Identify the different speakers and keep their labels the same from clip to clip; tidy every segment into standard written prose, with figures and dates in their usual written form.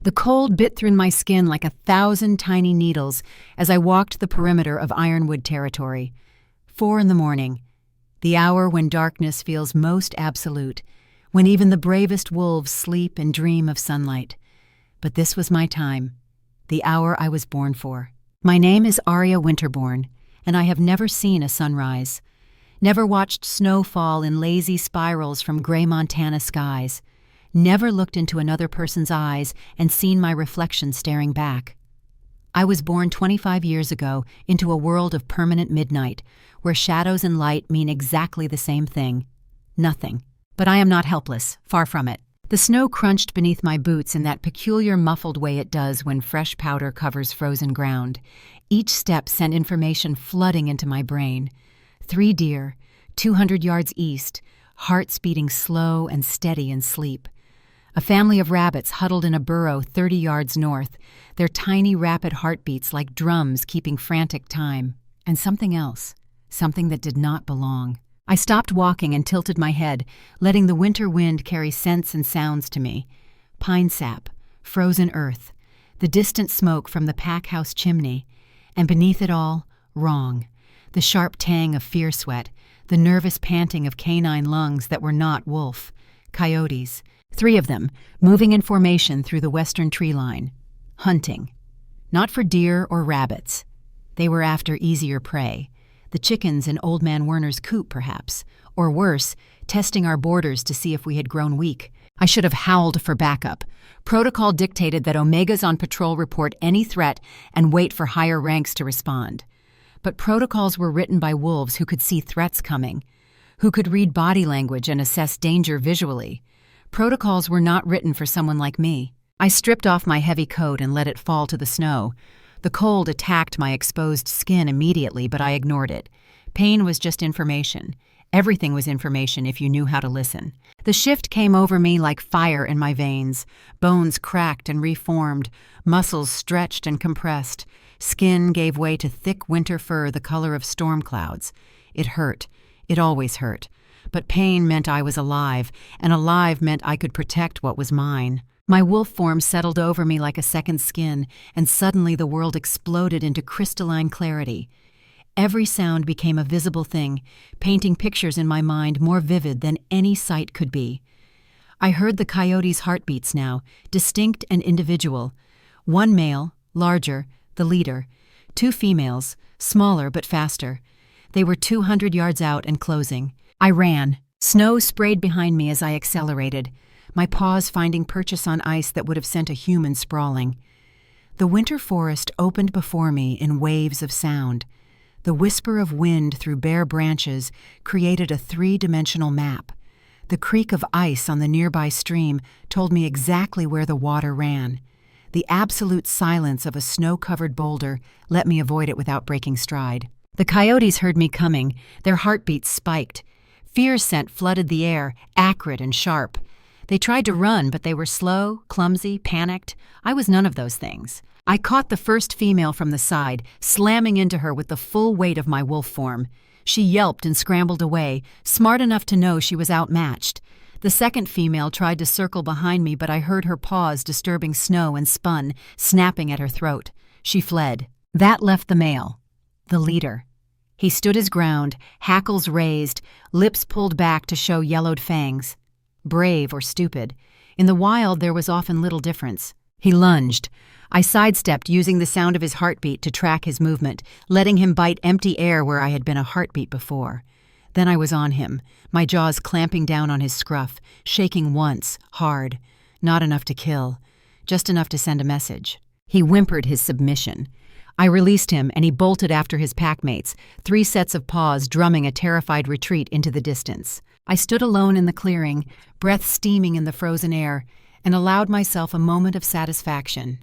Speaker 1: The cold bit through my skin like 1,000 tiny needles as I walked the perimeter of Ironwood territory. 4 a.m, the hour when darkness feels most absolute, when even the bravest wolves sleep and dream of sunlight. But this was my time, the hour I was born for. My name is Aria Winterborne, and I have never seen a sunrise, never watched snow fall in lazy spirals from gray Montana skies, never looked into another person's eyes and seen my reflection staring back. I was born 25 years ago into a world of permanent midnight, where shadows and light mean exactly the same thing: nothing. But I am not helpless, far from it. The snow crunched beneath my boots in that peculiar muffled way it does when fresh powder covers frozen ground. Each step sent information flooding into my brain. 3 deer, 200 yards east, hearts beating slow and steady in sleep. A family of rabbits huddled in a burrow 30 yards north, their tiny rapid heartbeats like drums keeping frantic time. And something else, something that did not belong. I stopped walking and tilted my head, letting the winter wind carry scents and sounds to me. Pine sap, frozen earth, the distant smoke from the pack house chimney, and beneath it all, wrong. The sharp tang of fear sweat, the nervous panting of canine lungs that were not wolf. Coyotes, 3 of them, moving in formation through the western tree line. Hunting. Not for deer or rabbits. They were after easier prey. The chickens in Old Man Werner's coop, perhaps. Or worse, testing our borders to see if we had grown weak. I should have howled for backup. Protocol dictated that Omegas on patrol report any threat and wait for higher ranks to respond. But protocols were written by wolves who could see threats coming, who could read body language and assess danger visually. Protocols were not written for someone like me. I stripped off my heavy coat and let it fall to the snow. The cold attacked my exposed skin immediately, but I ignored it. Pain was just information. Everything was information if you knew how to listen. The shift came over me like fire in my veins. Bones cracked and reformed, muscles stretched and compressed. Skin gave way to thick winter fur the color of storm clouds. It hurt. It always hurt. But pain meant I was alive, and alive meant I could protect what was mine. My wolf form settled over me like a second skin, and suddenly the world exploded into crystalline clarity. Every sound became a visible thing, painting pictures in my mind more vivid than any sight could be. I heard the coyotes' heartbeats now, distinct and individual. 1 male, larger, the leader. 2 females, smaller but faster. They were 200 yards out and closing. I ran. Snow sprayed behind me as I accelerated, my paws finding purchase on ice that would have sent a human sprawling. The winter forest opened before me in waves of sound. The whisper of wind through bare branches created a 3-dimensional map. The creak of ice on the nearby stream told me exactly where the water ran. The absolute silence of a snow-covered boulder let me avoid it without breaking stride. The coyotes heard me coming, their heartbeats spiked. Fear scent flooded the air, acrid and sharp. They tried to run, but they were slow, clumsy, panicked. I was none of those things. I caught the first female from the side, slamming into her with the full weight of my wolf form. She yelped and scrambled away, smart enough to know she was outmatched. The second female tried to circle behind me, but I heard her paws disturbing snow and spun, snapping at her throat. She fled. That left the male, the leader. He stood his ground, hackles raised, lips pulled back to show yellowed fangs. Brave or stupid. In the wild, there was often little difference. He lunged. I sidestepped, using the sound of his heartbeat to track his movement, letting him bite empty air where I had been a heartbeat before. Then I was on him, my jaws clamping down on his scruff, shaking once, hard. Not enough to kill, just enough to send a message. He whimpered his submission. I released him, and he bolted after his packmates, 3 sets of paws drumming a terrified retreat into the distance. I stood alone in the clearing, breath steaming in the frozen air, and allowed myself a moment of satisfaction.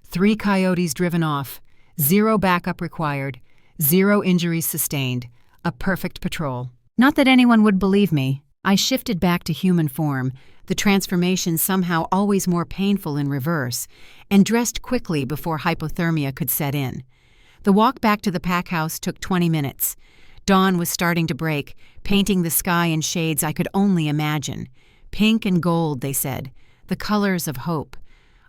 Speaker 1: 3 coyotes driven off, 0 backup required, 0 injuries sustained, a perfect patrol. Not that anyone would believe me. I shifted back to human form, the transformation somehow always more painful in reverse, and dressed quickly before hypothermia could set in. The walk back to the pack house took 20 minutes. Dawn was starting to break, painting the sky in shades I could only imagine. Pink and gold, they said, the colors of hope.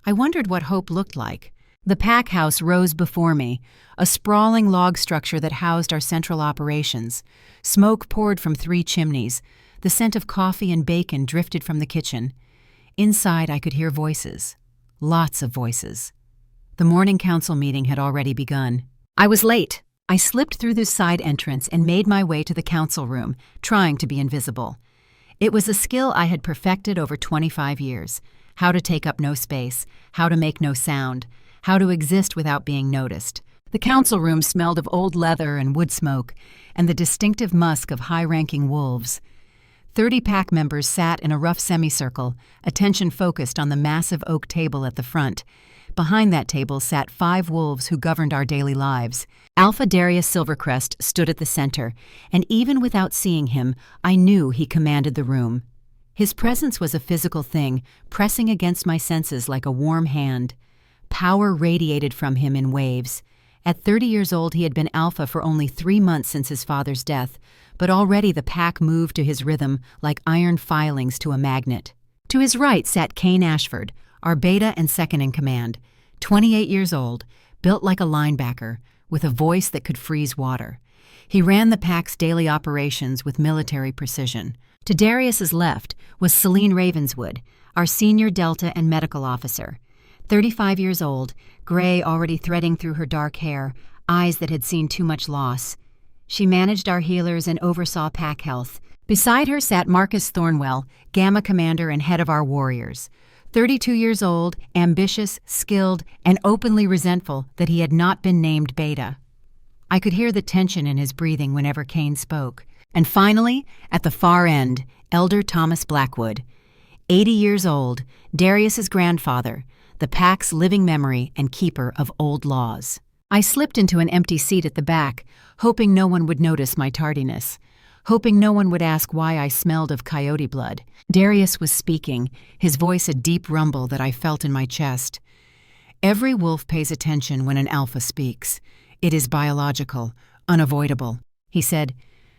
Speaker 1: I wondered what hope looked like. The pack house rose before me, a sprawling log structure that housed our central operations. Smoke poured from 3 chimneys. The scent of coffee and bacon drifted from the kitchen. Inside, I could hear voices. Lots of voices. The morning council meeting had already begun. I was late. I slipped through the side entrance and made my way to the council room, trying to be invisible. It was a skill I had perfected over 25 years. How to take up no space, how to make no sound, how to exist without being noticed. The council room smelled of old leather and wood smoke, and the distinctive musk of high-ranking wolves. 30 pack members sat in a rough semicircle, attention focused on the massive oak table at the front. Behind that table sat 5 wolves who governed our daily lives. Alpha Darius Silvercrest stood at the center, and even without seeing him, I knew he commanded the room. His presence was a physical thing, pressing against my senses like a warm hand. Power radiated from him in waves. At 30 years old, he had been alpha for only 3 months since his father's death, but already the pack moved to his rhythm like iron filings to a magnet. To his right sat Kane Ashford, our beta and second in command, 28 years old, built like a linebacker, with a voice that could freeze water. He ran the pack's daily operations with military precision. To Darius's left was Celine Ravenswood, our senior Delta and medical officer. 35 years old, gray already threading through her dark hair, eyes that had seen too much loss. She managed our healers and oversaw pack health. Beside her sat Marcus Thornwell, Gamma Commander and head of our warriors. 32 years old, ambitious, skilled, and openly resentful that he had not been named Beta. I could hear the tension in his breathing whenever Kane spoke. And finally, at the far end, Elder Thomas Blackwood. 80 years old, Darius's grandfather, the pack's living memory and keeper of old laws. I slipped into an empty seat at the back, hoping no one would notice my tardiness, hoping no one would ask why I smelled of coyote blood. Darius was speaking, his voice a deep rumble that I felt in my chest. Every wolf pays attention when an alpha speaks. It is biological, unavoidable. He said,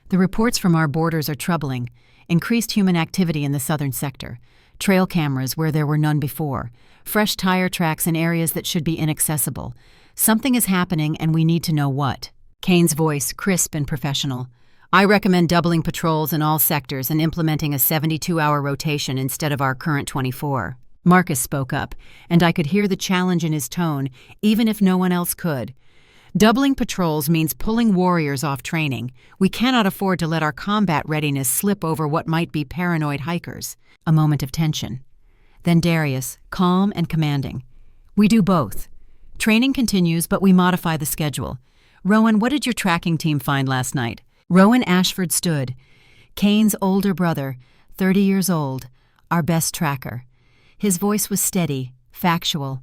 Speaker 1: "The reports from our borders are troubling. Increased human activity in the southern sector. Trail cameras where there were none before. Fresh tire tracks in areas that should be inaccessible. Something is happening and we need to know what." Kane's voice, crisp and professional. "I recommend doubling patrols in all sectors and implementing a 72-hour rotation instead of our current 24. Marcus spoke up, and I could hear the challenge in his tone, even if no one else could. "Doubling patrols means pulling warriors off training. We cannot afford to let our combat readiness slip over what might be paranoid hikers." A moment of tension. Then Darius, calm and commanding. "We do both. Training continues, but we modify the schedule. Rowan, what did your tracking team find last night?" Rowan Ashford stood, Kane's older brother, 30 years old, our best tracker. His voice was steady, factual.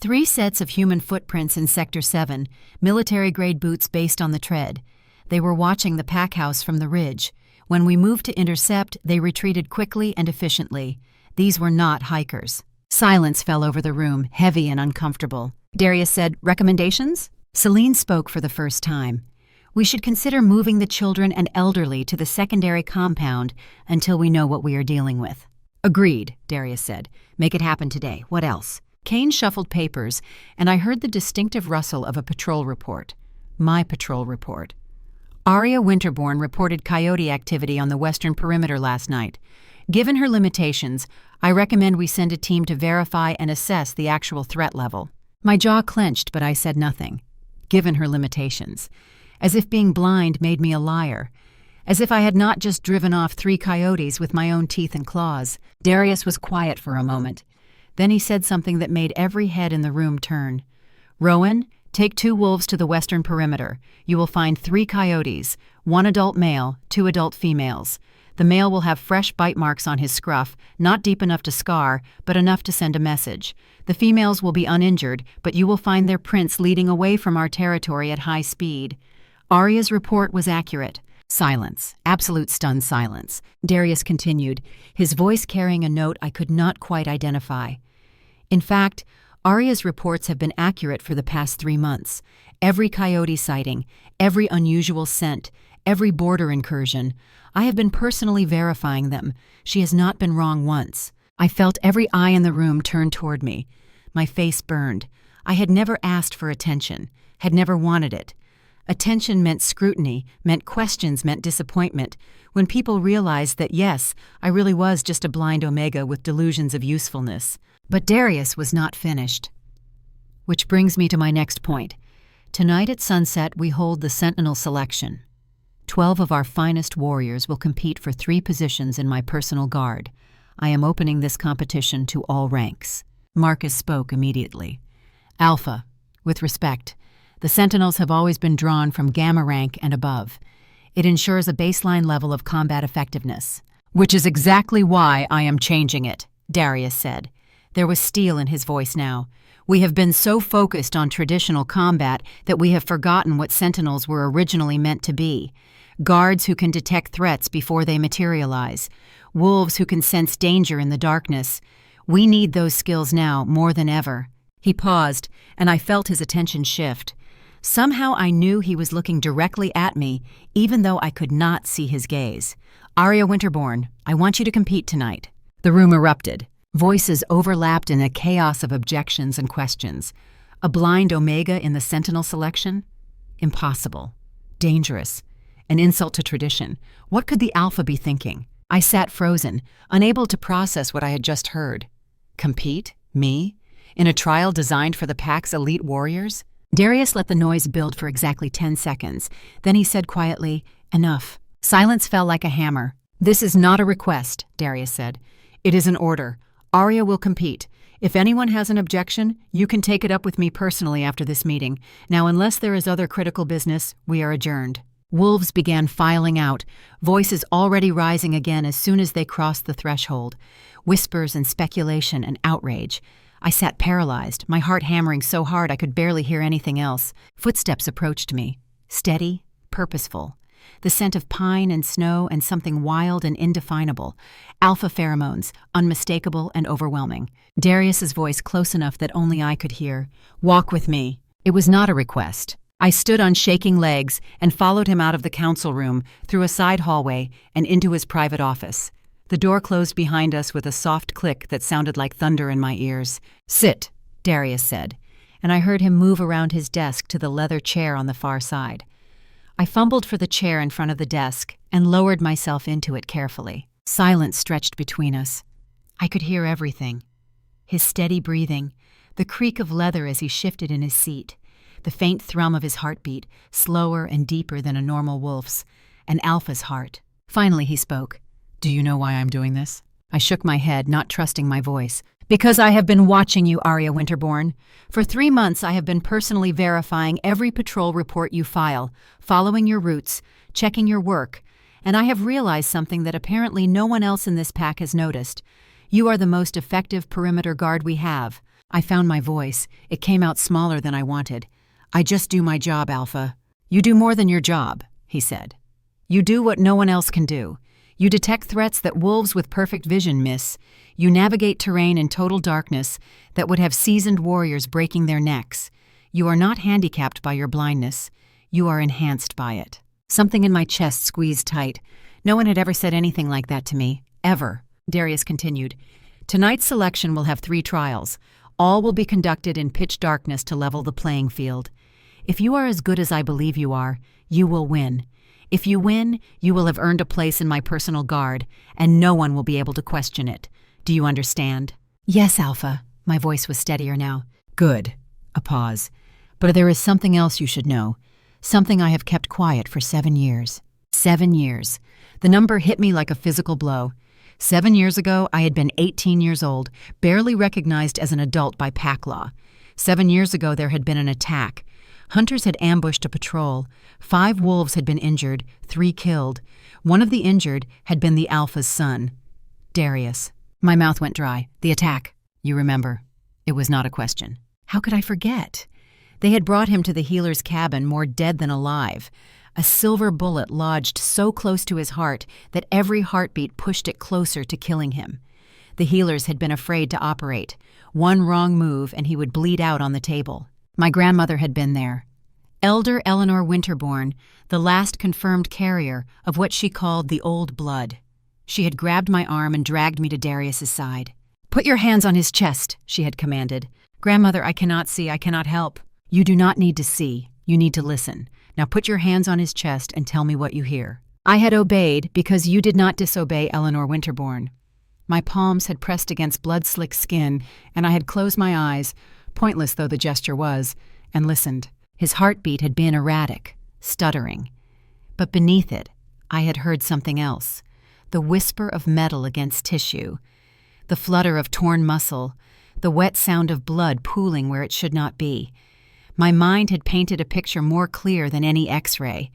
Speaker 1: 3 sets of human footprints in Sector 7, military-grade boots based on the tread. They were watching the pack house from the ridge. When we moved to intercept, they retreated quickly and efficiently. These were not hikers. Silence fell over the room, heavy and uncomfortable. Darius said, "Recommendations?" Celine spoke for the first time. "We should consider moving the children and elderly to the secondary compound until we know what we are dealing with." "Agreed," Darius said. "Make it happen today. What else?" Kane shuffled papers, and I heard the distinctive rustle of a patrol report. My patrol report. Aria Winterborne reported coyote activity on the western perimeter last night. Given her limitations, I recommend we send a team to verify and assess the actual threat level. My jaw clenched, but I said nothing. Given her limitations. As if being blind made me a liar. As if I had not just driven off 3 coyotes with my own teeth and claws. Darius was quiet for a moment. Then he said something that made every head in the room turn. "Rowan, take 2 wolves to the western perimeter. You will find 3 coyotes, 1 adult male, 2 adult females. The male will have fresh bite marks on his scruff, not deep enough to scar, but enough to send a message. The females will be uninjured, but you will find their prints leading away from our territory at high speed." Aria's report was accurate. Silence. Absolute stunned silence. Darius continued, his voice carrying a note I could not quite identify. "In fact, Aria's reports have been accurate for the past 3 months. Every coyote sighting, every unusual scent, every border incursion. I have been personally verifying them. She has not been wrong once." I felt every eye in the room turn toward me. My face burned. I had never asked for attention, had never wanted it. Attention meant scrutiny, meant questions, meant disappointment. When people realized that, yes, I really was just a blind omega with delusions of usefulness. But Darius was not finished. Which brings me to my next point. Tonight at sunset, we hold the Sentinel selection. 12 of our finest warriors will compete for 3 positions in my personal guard. I am opening this competition to all ranks. Marcus spoke immediately. Alpha, with respect, the Sentinels have always been drawn from Gamma rank and above. It ensures a baseline level of combat effectiveness. Which is exactly why I am changing it, Darius said. There was steel in his voice now. We have been so focused on traditional combat that we have forgotten what Sentinels were originally meant to be. Guards who can detect threats before they materialize. Wolves who can sense danger in the darkness. We need those skills now more than ever. He paused, and I felt his attention shift. Somehow I knew he was looking directly at me, even though I could not see his gaze. Aria Winterborne, I want you to compete tonight. The room erupted. Voices overlapped in a chaos of objections and questions. A blind omega in the Sentinel selection? Impossible. Dangerous. An insult to tradition. What could the Alpha be thinking? I sat frozen, unable to process what I had just heard. Compete? Me? In a trial designed for the Pack's elite warriors? Darius let the noise build for exactly 10 seconds. Then he said quietly, "Enough." Silence fell like a hammer. "This is not a request," Darius said. "It is an order. Aria will compete. If anyone has an objection, you can take it up with me personally after this meeting. Now, unless there is other critical business, we are adjourned." Wolves began filing out, voices already rising again as soon as they crossed the threshold. Whispers and speculation and outrage. I sat paralyzed, my heart hammering so hard I could barely hear anything else. Footsteps approached me, steady, purposeful. The scent of pine and snow and something wild and indefinable. Alpha pheromones, unmistakable and overwhelming. Darius's voice close enough that only I could hear. "Walk with me." It was not a request. I stood on shaking legs and followed him out of the council room, through a side hallway, and into his private office. The door closed behind us with a soft click that sounded like thunder in my ears. "Sit," Darius said, and I heard him move around his desk to the leather chair on the far side. I fumbled for the chair in front of the desk and lowered myself into it carefully. Silence stretched between us. I could hear everything. His steady breathing, the creak of leather as he shifted in his seat, the faint thrum of his heartbeat, slower and deeper than a normal wolf's, an Alpha's heart. Finally he spoke. "Do you know why I'm doing this?" I shook my head, not trusting my voice. "Because I have been watching you, Aria Winterborne. For 3 months I have been personally verifying every patrol report you file, following your routes, checking your work, and I have realized something that apparently no one else in this pack has noticed. You are the most effective perimeter guard we have." I found my voice. It came out smaller than I wanted. "I just do my job, Alpha." "You do more than your job," he said. "You do what no one else can do. You detect threats that wolves with perfect vision miss. You navigate terrain in total darkness that would have seasoned warriors breaking their necks. You are not handicapped by your blindness. You are enhanced by it." Something in my chest squeezed tight. No one had ever said anything like that to me. Ever. Darius continued. "Tonight's selection will have 3 trials. All will be conducted in pitch darkness to level the playing field. If you are as good as I believe you are, you will win. If you win, you will have earned a place in my personal guard, and no one will be able to question it. Do you understand?" "Yes, Alpha." My voice was steadier now. "Good." A pause. "But there is something else you should know. Something I have kept quiet for 7 years. 7 years. The number hit me like a physical blow. 7 years ago, I had been 18 years old, barely recognized as an adult by pack law. 7 years ago, there had been an attack. Hunters had ambushed a patrol. 5 wolves had been injured, 3 killed. One of the injured had been the Alpha's son, Darius. My mouth went dry. The attack. You remember. It was not a question. How could I forget? They had brought him to the healer's cabin more dead than alive. A silver bullet lodged so close to his heart that every heartbeat pushed it closer to killing him. The healers had been afraid to operate. One wrong move and he would bleed out on the table. My grandmother had been there. Elder Eleanor Winterborne, the last confirmed carrier of what she called the old blood. She had grabbed my arm and dragged me to Darius's side. "Put your hands on his chest," she had commanded. "Grandmother, I cannot see, I cannot help." "You do not need to see, you need to listen. Now put your hands on his chest and tell me what you hear." I had obeyed because you did not disobey Eleanor Winterborne. My palms had pressed against blood-slick skin, and I had closed my eyes, pointless though the gesture was, and listened. His heartbeat had been erratic, stuttering. But beneath it, I had heard something else. The whisper of metal against tissue, the flutter of torn muscle, the wet sound of blood pooling where it should not be. My mind had painted a picture more clear than any X-ray.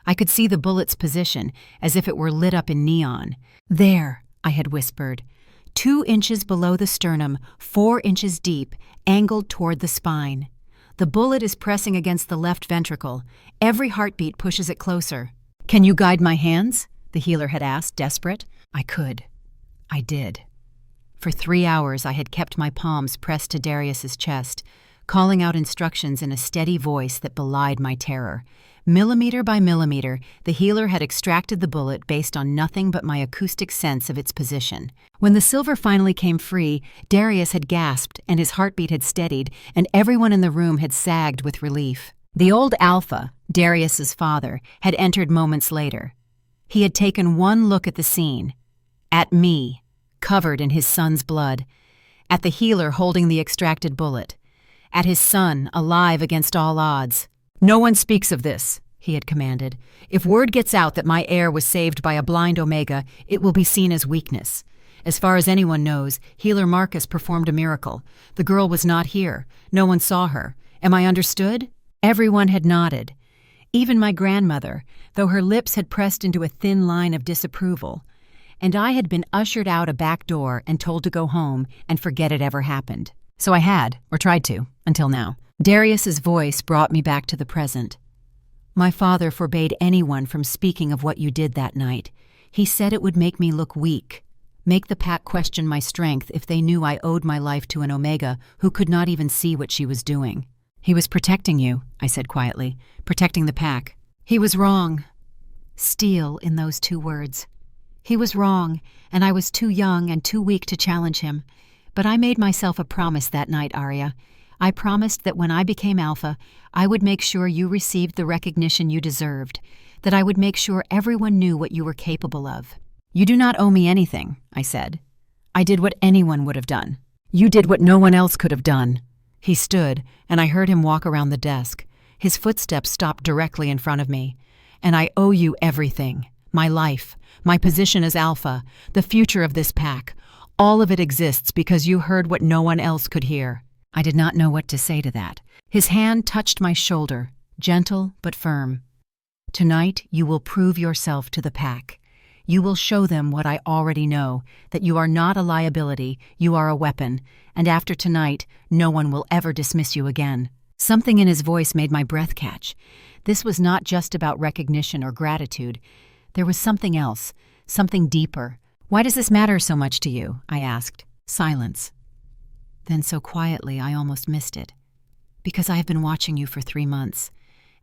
Speaker 1: I could see the bullet's position, as if it were lit up in neon. "There," I had whispered, 2 inches below the sternum, 4 inches deep, angled toward the spine. The bullet is pressing against the left ventricle. Every heartbeat pushes it closer. "Can you guide my hands?" the healer had asked, desperate. I could. I did. For 3 hours I had kept my palms pressed to Darius's chest, calling out instructions in a steady voice that belied my terror. Millimeter by millimeter, the healer had extracted the bullet based on nothing but my acoustic sense of its position. When the silver finally came free, Darius had gasped and his heartbeat had steadied, and everyone in the room had sagged with relief. The old Alpha, Darius's father, had entered moments later. He had taken one look at the scene, at me, covered in his son's blood, at the healer holding the extracted bullet, at his son alive against all odds. "No one speaks of this," he had commanded. "If word gets out that my heir was saved by a blind Omega, it will be seen as weakness. As far as anyone knows, Healer Marcus performed a miracle. The girl was not here. No one saw her. Am I understood?" Everyone had nodded. Even my grandmother, though her lips had pressed into a thin line of disapproval. And I had been ushered out a back door and told to go home and forget it ever happened. So I had, or tried to, until now. Darius's voice brought me back to the present. "My father forbade anyone from speaking of what you did that night. He said it would make me look weak, make the pack question my strength if they knew I owed my life to an Omega who could not even see what she was doing." "He was protecting you," I said quietly, "protecting the pack." He was wrong. Steel in those 2 words. He was wrong, and I was too young and too weak to challenge him. But I made myself a promise that night, Aria. I promised that when I became Alpha, I would make sure you received the recognition you deserved, that I would make sure everyone knew what you were capable of. "You do not owe me anything," I said. "I did what anyone would have done. You did what no one else could have done." He stood, and I heard him walk around the desk. His footsteps stopped directly in front of me. "And I owe you everything. My life, my position as Alpha, the future of this pack. All of it exists because you heard what no one else could hear." I did not know what to say to that. His hand touched my shoulder, gentle but firm. "Tonight you will prove yourself to the pack. You will show them what I already know, that you are not a liability, you are a weapon, and after tonight, no one will ever dismiss you again." Something in his voice made my breath catch. This was not just about recognition or gratitude. There was something else, something deeper. "Why does this matter so much to you?" I asked. Silence. Then so quietly I almost missed it. "Because I have been watching you for 3 months,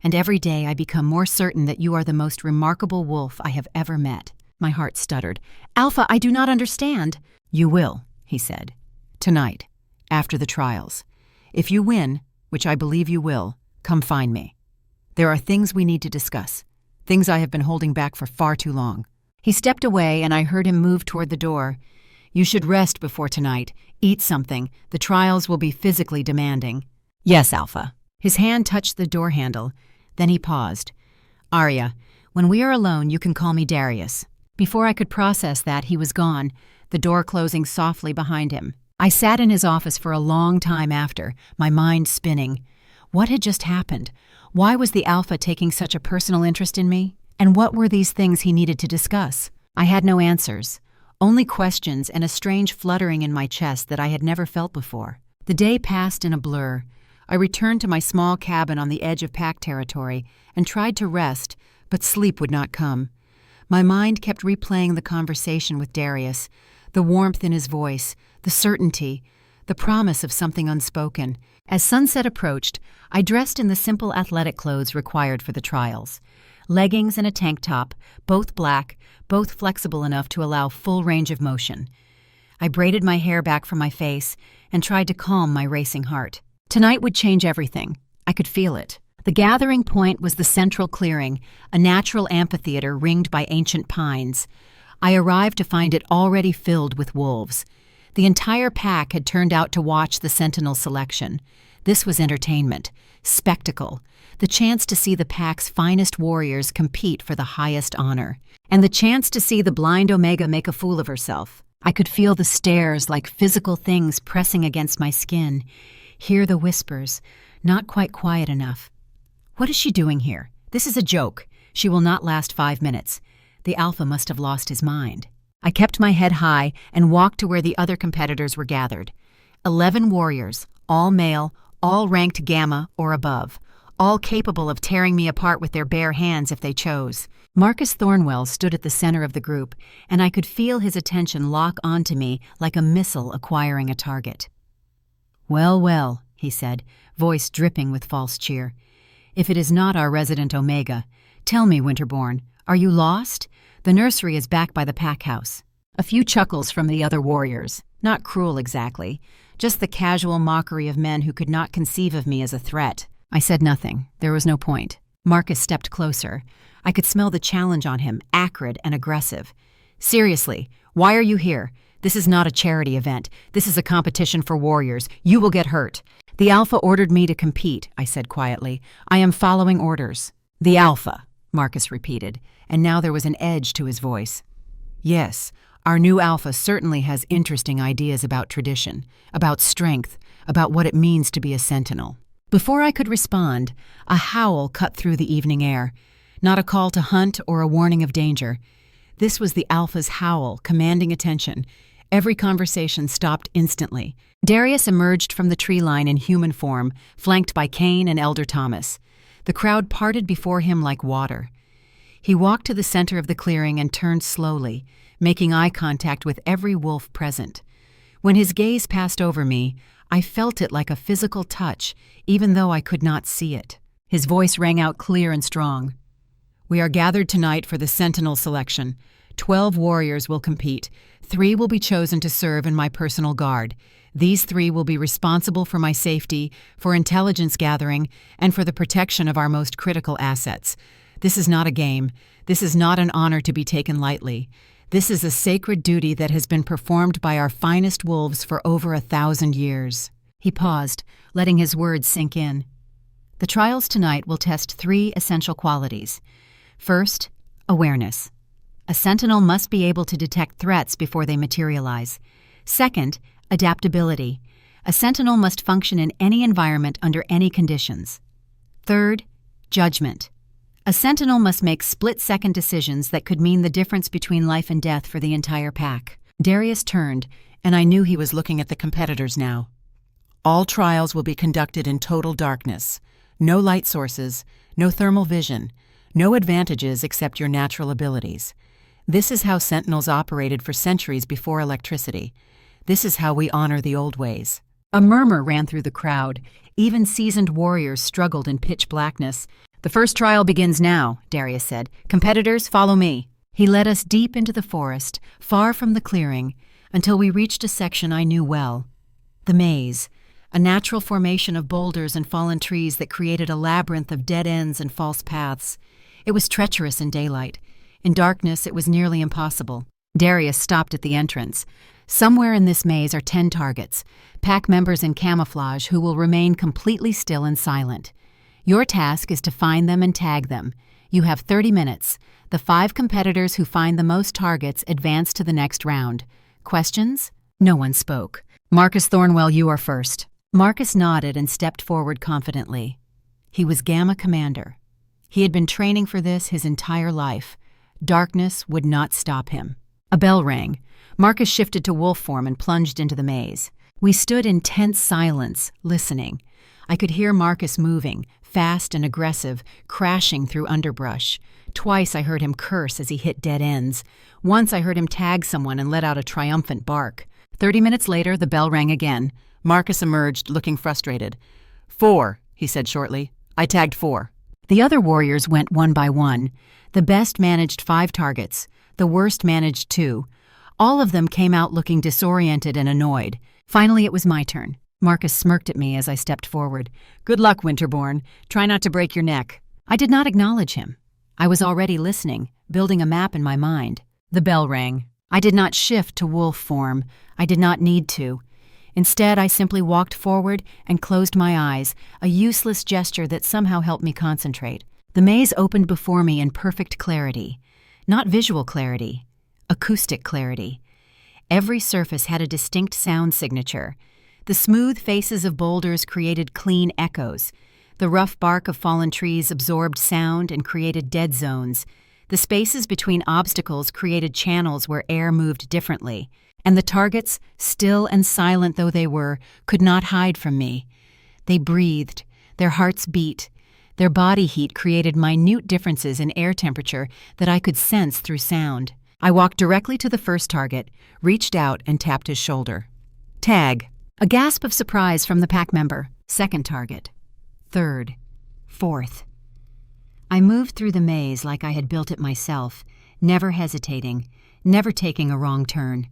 Speaker 1: and every day I become more certain that you are the most remarkable wolf I have ever met." My heart stuttered. "Alpha, I do not understand." "You will," he said. "Tonight, after the trials. If you win, which I believe you will, come find me. There are things we need to discuss, things I have been holding back for far too long." He stepped away, and I heard him move toward the door. "You should rest before tonight. Eat something. The trials will be physically demanding." "Yes, Alpha." His hand touched the door handle. Then he paused. "Aria, when we are alone, you can call me Darius." Before I could process that, he was gone, the door closing softly behind him. I sat in his office for a long time after, my mind spinning. What had just happened? Why was the Alpha taking such a personal interest in me? And what were these things he needed to discuss? I had no answers. Only questions and a strange fluttering in my chest that I had never felt before. The day passed in a blur. I returned to my small cabin on the edge of pack territory and tried to rest, but sleep would not come. My mind kept replaying the conversation with Darius, the warmth in his voice, the certainty, the promise of something unspoken. As sunset approached, I dressed in the simple athletic clothes required for the trials. Leggings and a tank top, both black, both flexible enough to allow full range of motion. I braided my hair back from my face and tried to calm my racing heart. Tonight would change everything. I could feel it. The gathering point was the central clearing, a natural amphitheater ringed by ancient pines. I arrived to find it already filled with wolves. The entire pack had turned out to watch the Sentinel selection. This was entertainment, spectacle, the chance to see the pack's finest warriors compete for the highest honor, and the chance to see the blind Omega make a fool of herself. I could feel the stares like physical things pressing against my skin, hear the whispers, not quite quiet enough. What is she doing here? This is a joke. She will not last 5 minutes. The Alpha must have lost his mind. I kept my head high and walked to where the other competitors were gathered. 11 warriors, all male, all ranked Gamma or above, all capable of tearing me apart with their bare hands if they chose. Marcus Thornwell stood at the center of the group, and I could feel his attention lock onto me like a missile acquiring a target. "Well, well," he said, voice dripping with false cheer. "If it is not our resident Omega, tell me, Winterborne, are you lost? The nursery is back by the pack house." A few chuckles from the other warriors, not cruel exactly, just the casual mockery of men who could not conceive of me as a threat. I said nothing. There was no point. Marcus stepped closer. I could smell the challenge on him, acrid and aggressive. "Seriously, why are you here? This is not a charity event. This is a competition for warriors. You will get hurt." "The Alpha ordered me to compete," I said quietly. "I am following orders." "The Alpha," Marcus repeated, and now there was an edge to his voice. "Yes, our new Alpha certainly has interesting ideas about tradition, about strength, about what it means to be a sentinel." Before I could respond, a howl cut through the evening air. Not a call to hunt or a warning of danger. This was the Alpha's howl, commanding attention. Every conversation stopped instantly. Darius emerged from the tree line in human form, flanked by Cain and Elder Thomas. The crowd parted before him like water. He walked to the center of the clearing and turned slowly, making eye contact with every wolf present. When his gaze passed over me, I felt it like a physical touch, even though I could not see it. His voice rang out clear and strong. "We are gathered tonight for the Sentinel selection. 12 warriors will compete. 3 will be chosen to serve in my personal guard. These 3 will be responsible for my safety, for intelligence gathering, and for the protection of our most critical assets. This is not a game. This is not an honor to be taken lightly. This is a sacred duty that has been performed by our finest wolves for over 1,000 years." He paused, letting his words sink in. "The trials tonight will test 3 essential qualities. First, awareness. A sentinel must be able to detect threats before they materialize. Second, adaptability. A sentinel must function in any environment under any conditions. Third, judgment. A sentinel must make split-second decisions that could mean the difference between life and death for the entire pack." Darius turned, and I knew he was looking at the competitors now. "All trials will be conducted in total darkness. No light sources, no thermal vision, no advantages except your natural abilities. This is how sentinels operated for centuries before electricity. This is how we honor the old ways." A murmur ran through the crowd. Even seasoned warriors struggled in pitch blackness. "The first trial begins now," Darius said. "Competitors, follow me." He led us deep into the forest, far from the clearing, until we reached a section I knew well. The maze, a natural formation of boulders and fallen trees that created a labyrinth of dead ends and false paths. It was treacherous in daylight. In darkness, it was nearly impossible. Darius stopped at the entrance. "Somewhere in this maze are 10 targets, pack members in camouflage who will remain completely still and silent. Your task is to find them and tag them. You have 30 minutes. The 5 competitors who find the most targets advance to the next round. Questions?" No one spoke. "Marcus Thornwell, you are first." Marcus nodded and stepped forward confidently. He was Gamma Commander. He had been training for this his entire life. Darkness would not stop him. A bell rang. Marcus shifted to wolf form and plunged into the maze. We stood in tense silence, listening. I could hear Marcus moving, fast and aggressive, crashing through underbrush. Twice I heard him curse as he hit dead ends. Once I heard him tag someone and let out a triumphant bark. 30 minutes later, the bell rang again. Marcus emerged, looking frustrated. 4, he said shortly. "I tagged 4. The other warriors went one by one. The best managed 5 targets. The worst managed 2. All of them came out looking disoriented and annoyed. Finally, it was my turn. Marcus smirked at me as I stepped forward. "Good luck, Winterborne. Try not to break your neck." I did not acknowledge him. I was already listening, building a map in my mind. The bell rang. I did not shift to wolf form. I did not need to. Instead, I simply walked forward and closed my eyes, a useless gesture that somehow helped me concentrate. The maze opened before me in perfect clarity. Not visual clarity, acoustic clarity. Every surface had a distinct sound signature. The smooth faces of boulders created clean echoes. The rough bark of fallen trees absorbed sound and created dead zones. The spaces between obstacles created channels where air moved differently. And the targets, still and silent though they were, could not hide from me. They breathed. Their hearts beat. Their body heat created minute differences in air temperature that I could sense through sound. I walked directly to the first target, reached out and tapped his shoulder. Tag. A gasp of surprise from the pack member. Second target. Third. Fourth. I moved through the maze like I had built it myself, never hesitating, never taking a wrong turn.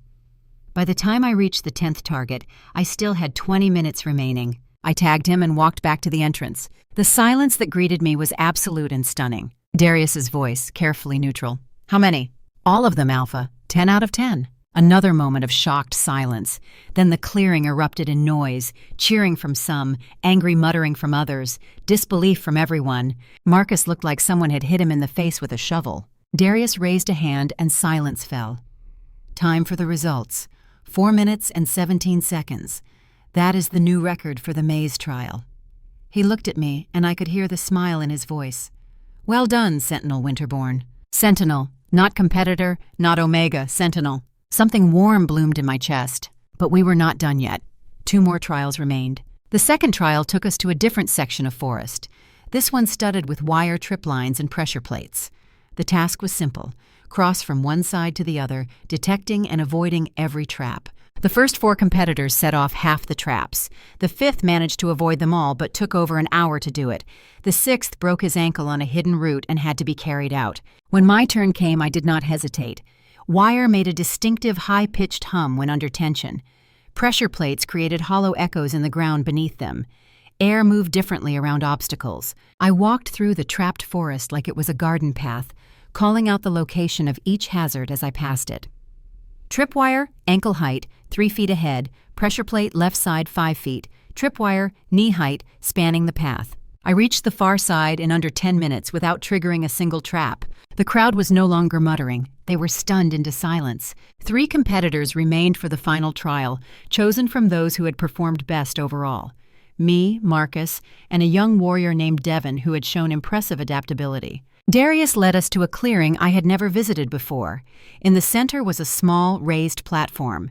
Speaker 1: By the time I reached the 10th target, I still had 20 minutes remaining. I tagged him and walked back to the entrance. The silence that greeted me was absolute and stunning. Darius's voice, carefully neutral. "How many?" "All of them, Alpha. 10 out of 10. Another moment of shocked silence. Then the clearing erupted in noise, cheering from some, angry muttering from others, disbelief from everyone. Marcus looked like someone had hit him in the face with a shovel. Darius raised a hand and silence fell. Time for the results. 4 minutes and 17 seconds. That is the new record for the maze trial. He looked at me, and I could hear the smile in his voice. "Well done, Sentinel Winterborne." Sentinel, not competitor, not Omega, Sentinel. Something warm bloomed in my chest. But we were not done yet. 2 more trials remained. The second trial took us to a different section of forest. This one studded with wire trip lines and pressure plates. The task was simple. Cross from one side to the other, detecting and avoiding every trap. The first 4 competitors set off half the traps. The 5th managed to avoid them all, but took over an hour to do it. The 6th broke his ankle on a hidden route and had to be carried out. When my turn came, I did not hesitate. Wire made a distinctive high-pitched hum when under tension. Pressure plates created hollow echoes in the ground beneath them. Air moved differently around obstacles. I walked through the trapped forest like it was a garden path, calling out the location of each hazard as I passed it. Tripwire, ankle height, 3 feet ahead, pressure plate left side 5 feet, tripwire, knee height, spanning the path. I reached the far side in under 10 minutes without triggering a single trap. The crowd was no longer muttering. They were stunned into silence. 3 competitors remained for the final trial, chosen from those who had performed best overall. Me, Marcus, and a young warrior named Devon who had shown impressive adaptability. Darius led us to a clearing I had never visited before. In the center was a small, raised platform.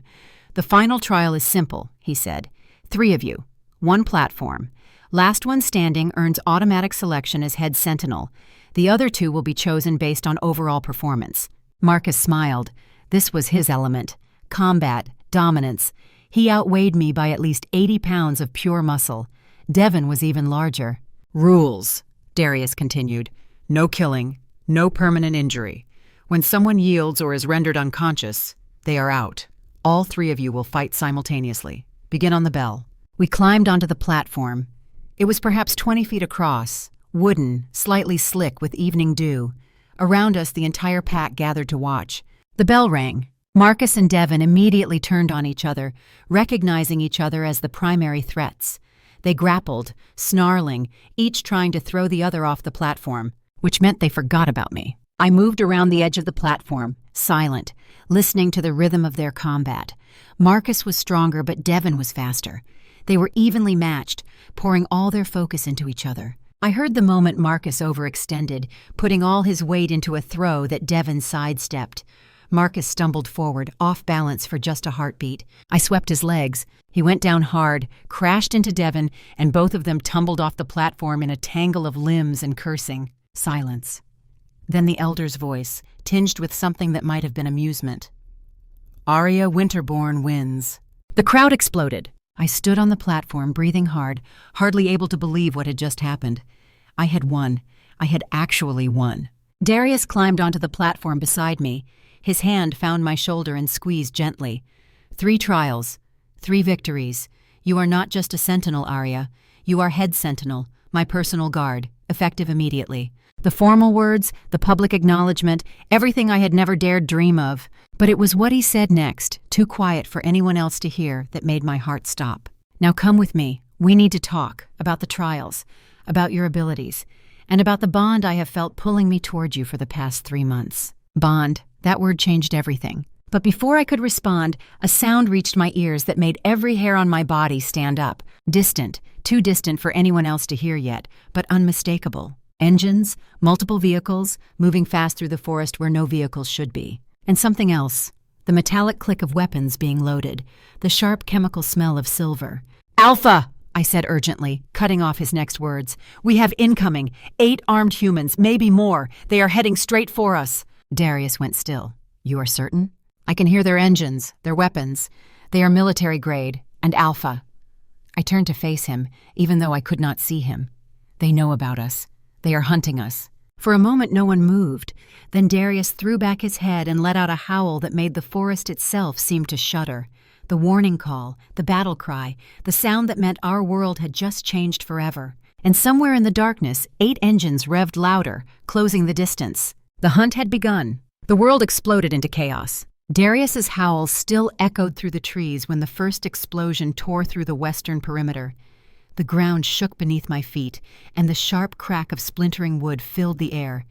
Speaker 1: "The final trial is simple," he said. 3 of you. 1 platform. Last one standing earns automatic selection as head sentinel. The other 2 will be chosen based on overall performance. Marcus smiled. This was his element. Combat, dominance. He outweighed me by at least 80 pounds of pure muscle. Devon was even larger. "Rules," Darius continued. "No killing, no permanent injury. When someone yields or is rendered unconscious, they are out. All 3 of you will fight simultaneously. Begin on the bell." We climbed onto the platform. It was perhaps 20 feet across, wooden, slightly slick with evening dew. Around us, the entire pack gathered to watch. The bell rang. Marcus and Devon immediately turned on each other, recognizing each other as the primary threats. They grappled, snarling, each trying to throw the other off the platform, which meant they forgot about me. I moved around the edge of the platform, silent, listening to the rhythm of their combat. Marcus was stronger, but Devon was faster. They were evenly matched, pouring all their focus into each other. I heard the moment Marcus overextended, putting all his weight into a throw that Devon sidestepped. Marcus stumbled forward, off balance for just a heartbeat. I swept his legs. He went down hard, crashed into Devon, and both of them tumbled off the platform in a tangle of limbs and cursing. Silence. Then the elder's voice, tinged with something that might have been amusement. "Aria Winterborne wins." The crowd exploded. I stood on the platform, breathing hard, hardly able to believe what had just happened. I had won. I had actually won. Darius climbed onto the platform beside me. His hand found my shoulder and squeezed gently. 3 trials, 3 victories. You are not just a sentinel, Aria. You are head sentinel, my personal guard, effective immediately. The formal words, the public acknowledgement, everything I had never dared dream of. But it was what he said next, too quiet for anyone else to hear, that made my heart stop. Now come with me. We need to talk about the trials, about your abilities, and about the bond I have felt pulling me toward you for the past 3 months. Bond, that word changed everything. But before I could respond, a sound reached my ears that made every hair on my body stand up. Distant, too distant for anyone else to hear yet, but unmistakable. Engines, multiple vehicles, moving fast through the forest where no vehicles should be. And something else. The metallic click of weapons being loaded, the sharp chemical smell of silver. "Alpha!" I said urgently, cutting off his next words. "We have incoming. 8 armed humans, maybe more. They are heading straight for us." Darius went still. "You are certain?" "I can hear their engines, their weapons. They are military grade, and Alpha." I turned to face him, even though I could not see him. "They know about us. They are hunting us." For a moment no one moved. Then Darius threw back his head and let out a howl that made the forest itself seem to shudder. The warning call, the battle cry, the sound that meant our world had just changed forever. And somewhere in the darkness, 8 engines revved louder, closing the distance. The hunt had begun. The world exploded into chaos. Darius's howl still echoed through the trees when the first explosion tore through the western perimeter. The ground shook beneath my feet, and the sharp crack of splintering wood filled the air.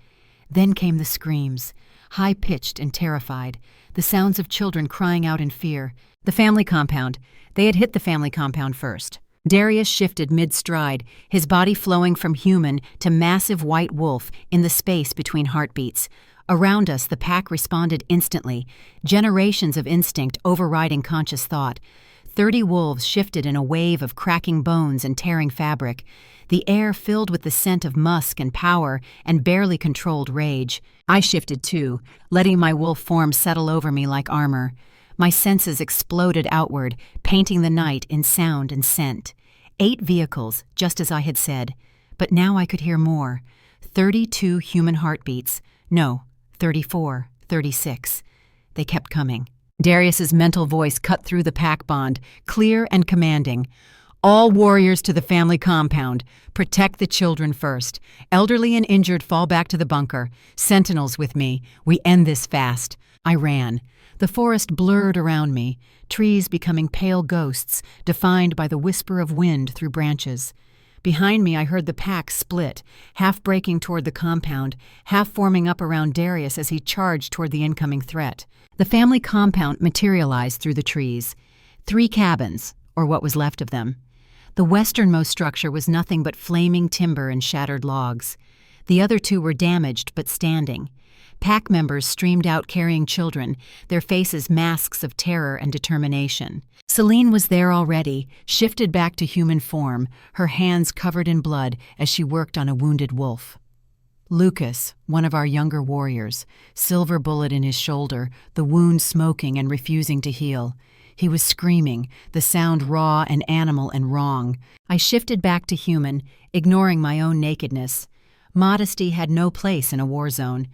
Speaker 1: Then came the screams, high-pitched and terrified, the sounds of children crying out in fear. The family compound. They had hit the family compound first. Darius shifted mid-stride, his body flowing from human to massive white wolf in the space between heartbeats. Around us, the pack responded instantly, generations of instinct overriding conscious thought. 30 wolves shifted in a wave of cracking bones and tearing fabric, the air filled with the scent of musk and power and barely controlled rage. I shifted too, letting my wolf form settle over me like armor. My senses exploded outward, painting the night in sound and scent. 8 vehicles, just as I had said. But now I could hear more. 32 human heartbeats. No, 34, 36. They kept coming. Darius's mental voice cut through the pack bond, clear and commanding. "All warriors to the family compound. Protect the children first. Elderly and injured fall back to the bunker. Sentinels with me. We end this fast." I ran. The forest blurred around me, trees becoming pale ghosts, defined by the whisper of wind through branches. Behind me I heard the pack split, half breaking toward the compound, half forming up around Darius as he charged toward the incoming threat. The family compound materialized through the trees. 3 cabins, or what was left of them. The westernmost structure was nothing but flaming timber and shattered logs. The other 2 were damaged but standing. Pack members streamed out carrying children, their faces masks of terror and determination. Celine was there already, shifted back to human form, her hands covered in blood as she worked on a wounded wolf. Lucas, one of our younger warriors, silver bullet in his shoulder, the wound smoking and refusing to heal. He was screaming, the sound raw and animal and wrong. I shifted back to human, ignoring my own nakedness. Modesty had no place in a war zone.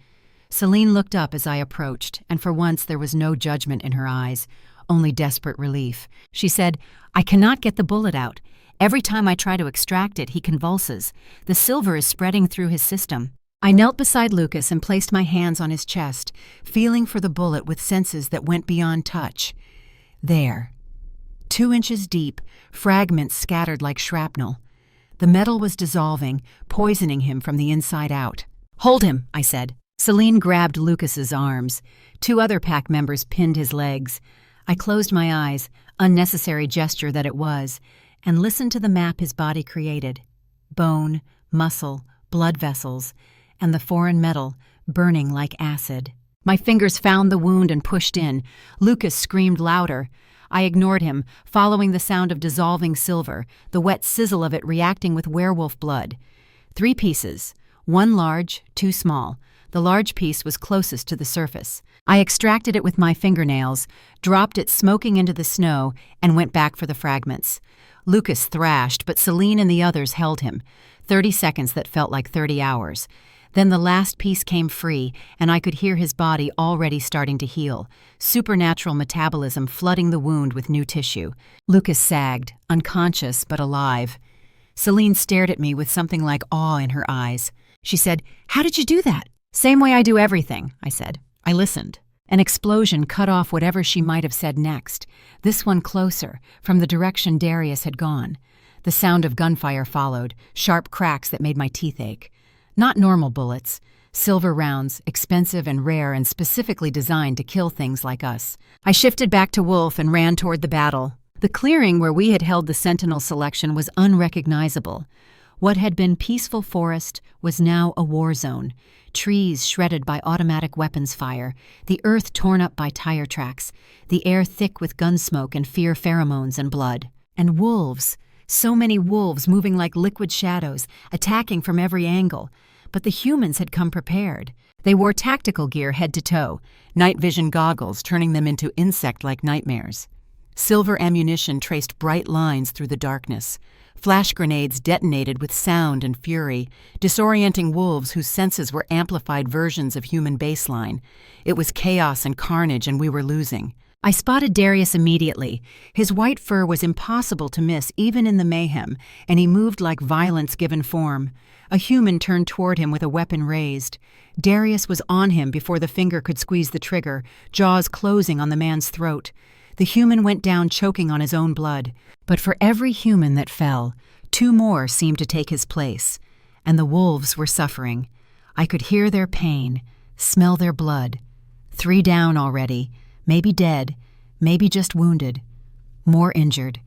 Speaker 1: Celine looked up as I approached, and for once there was no judgment in her eyes, only desperate relief. She said, "I cannot get the bullet out. Every time I try to extract it, he convulses. The silver is spreading through his system." I knelt beside Lucas and placed my hands on his chest, feeling for the bullet with senses that went beyond touch. There. 2 inches deep, fragments scattered like shrapnel. The metal was dissolving, poisoning him from the inside out. "Hold him," I said. Celine grabbed Lucas's arms. 2 other pack members pinned his legs. I closed my eyes, unnecessary gesture that it was, and listened to the map his body created. Bone, muscle, blood vessels, and the foreign metal, burning like acid. My fingers found the wound and pushed in. Lucas screamed louder. I ignored him, following the sound of dissolving silver, the wet sizzle of it reacting with werewolf blood. 3 pieces, 1 large, 2 small. The large piece was closest to the surface. I extracted it with my fingernails, dropped it smoking into the snow, and went back for the fragments. Lucas thrashed, but Celine and the others held him. 30 seconds that felt like 30 hours. Then the last piece came free, and I could hear his body already starting to heal, supernatural metabolism flooding the wound with new tissue. Lucas sagged, unconscious but alive. Celine stared at me with something like awe in her eyes. She said, "How did you do that?" "Same way I do everything," I said. I listened. An explosion cut off whatever she might have said next, this one closer, from the direction Darius had gone. The sound of gunfire followed, sharp cracks that made my teeth ache. Not normal bullets, silver rounds, expensive and rare and specifically designed to kill things like us. I shifted back to Wolf and ran toward the battle. The clearing where we had held the Sentinel selection was unrecognizable. What had been peaceful forest was now a war zone. Trees shredded by automatic weapons fire, the earth torn up by tire tracks, the air thick with gun smoke and fear pheromones and blood. And wolves, so many wolves moving like liquid shadows, attacking from every angle. But the humans had come prepared. They wore tactical gear head to toe, night vision goggles turning them into insect-like nightmares. Silver ammunition traced bright lines through the darkness. Flash grenades detonated with sound and fury, disorienting wolves whose senses were amplified versions of human baseline. It was chaos and carnage, and we were losing. I spotted Darius immediately. His white fur was impossible to miss even in the mayhem, and he moved like violence given form. A human turned toward him with a weapon raised. Darius was on him before the finger could squeeze the trigger, jaws closing on the man's throat. The human went down choking on his own blood. But for every human that fell, 2 more seemed to take his place. And the wolves were suffering. I could hear their pain, smell their blood. 3 down already, maybe dead, maybe just wounded. More injured.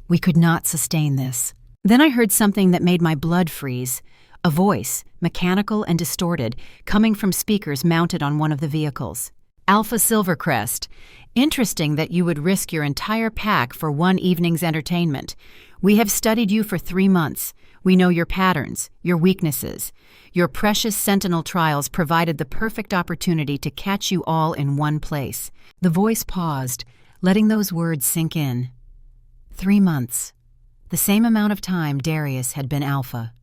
Speaker 1: We could not sustain this. Then I heard something that made my blood freeze. A voice, mechanical and distorted, coming from speakers mounted on one of the vehicles. "Alpha Silvercrest. Interesting that you would risk your entire pack for one evening's entertainment. We have studied you for 3 months. We know your patterns, your weaknesses. Your precious Sentinel trials provided the perfect opportunity to catch you all in one place." The voice paused, letting those words sink in. 3 months. The same amount of time Darius had been Alpha.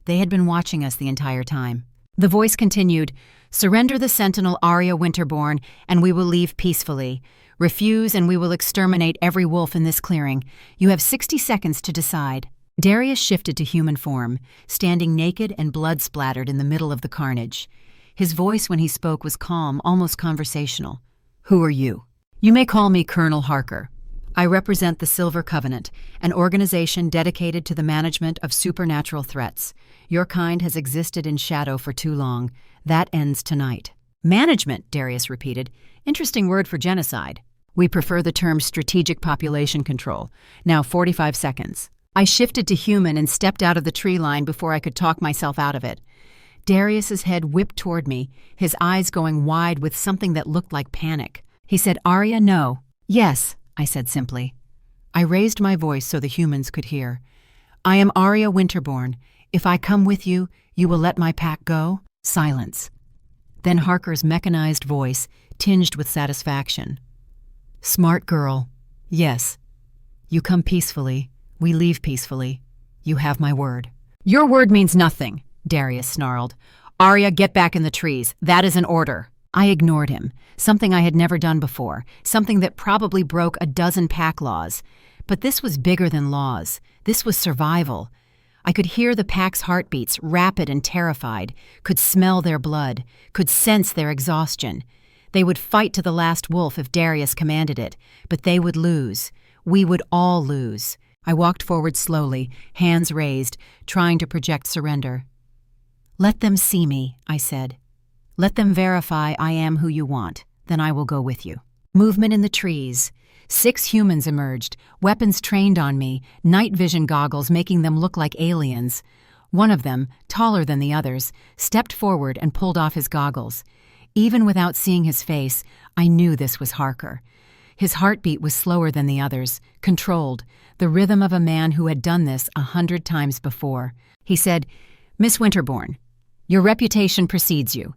Speaker 1: They had been watching us the entire time. The voice continued, "Surrender the Sentinel Aria Winterborne, and we will leave peacefully. Refuse, and we will exterminate every wolf in this clearing. You have 60 seconds to decide." Darius shifted to human form, standing naked and blood-splattered in the middle of the carnage. His voice when he spoke was calm, almost conversational. "Who are you?" "You may call me Colonel Harker. I represent the Silver Covenant, an organization dedicated to the management of supernatural threats. Your kind has existed in shadow for too long. That ends tonight." "Management," Darius repeated. "Interesting word for genocide." "We prefer the term strategic population control. Now 45 seconds. I shifted to human and stepped out of the tree line before I could talk myself out of it. Darius's head whipped toward me, his eyes going wide with something that looked like panic. He said, "Aria, no." "Yes," I said simply. I raised my voice so the humans could hear. "I am Aria Winterborne. If I come with you, you will let my pack go?" Silence. Then Harker's mechanized voice, tinged with satisfaction. "Smart girl. Yes. You come peacefully. We leave peacefully. You have my word." "Your word means nothing," Darius snarled. "Aria, get back in the trees. That is an order." I ignored him, something I had never done before, something that probably broke a dozen pack laws. But this was bigger than laws. This was survival. I could hear the pack's heartbeats, rapid and terrified, could smell their blood, could sense their exhaustion. They would fight to the last wolf if Darius commanded it, but they would lose. We would all lose. I walked forward slowly, hands raised, trying to project surrender. "Let them see me," I said. "Let them verify I am who you want. Then I will go with you." Movement in the trees. 6 humans emerged, weapons trained on me, night vision goggles making them look like aliens. One of them, taller than the others, stepped forward and pulled off his goggles. Even without seeing his face, I knew this was Harker. His heartbeat was slower than the others, controlled, the rhythm of a man who had done this 100 times before. He said, "Miss Winterborne, your reputation precedes you.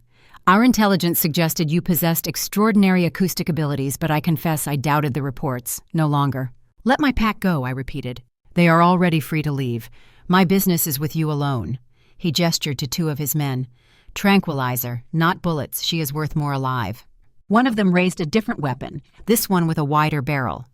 Speaker 1: Our intelligence suggested you possessed extraordinary acoustic abilities, but I confess I doubted the reports. No longer." "Let my pack go," I repeated. "They are already free to leave. My business is with you alone." He gestured to 2 of his men. Tranquilizer, not bullets. She is worth more alive. One of them raised a different weapon, this one with a wider barrel.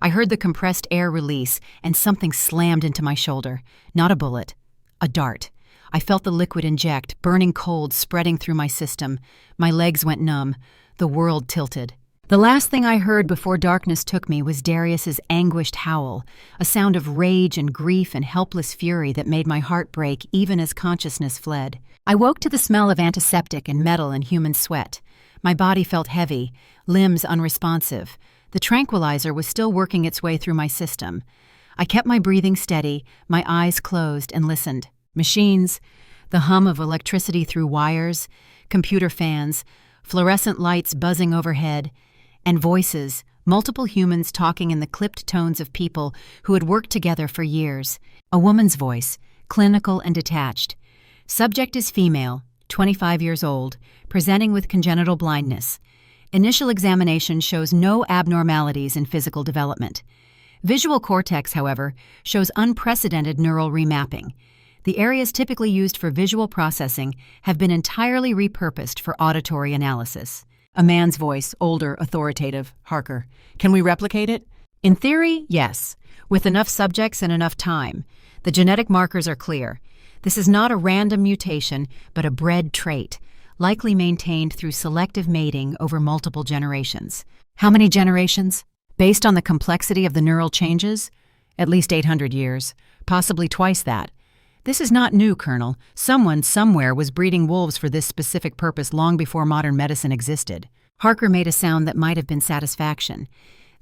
Speaker 1: I heard the compressed air release, and something slammed into my shoulder. Not a bullet, a dart. I felt the liquid inject, burning cold spreading through my system. My legs went numb. The world tilted. The last thing I heard before darkness took me was Darius's anguished howl, a sound of rage and grief and helpless fury that made my heart break even as consciousness fled. I woke to the smell of antiseptic and metal and human sweat. My body felt heavy, limbs unresponsive. The tranquilizer was still working its way through my system. I kept my breathing steady, my eyes closed, and listened. Machines, the hum of electricity through wires, computer fans, fluorescent lights buzzing overhead, and voices, multiple humans talking in the clipped tones of people who had worked together for years. A woman's voice, clinical and detached. Subject is female, 25 years old, presenting with congenital blindness. Initial examination shows no abnormalities in physical development. Visual cortex, however, shows unprecedented neural remapping. The areas typically used for visual processing have been entirely repurposed for auditory analysis. A man's voice, older, authoritative. Harker. Can we replicate it? In theory, yes, with enough subjects and enough time. The genetic markers are clear. This is not a random mutation, but a bred trait, likely maintained through selective mating over multiple generations. How many generations? Based on the complexity of the neural changes? At least 800 years, possibly twice that. This is not new, Colonel. Someone somewhere was breeding wolves for this specific purpose long before modern medicine existed. Harker made a sound that might have been satisfaction.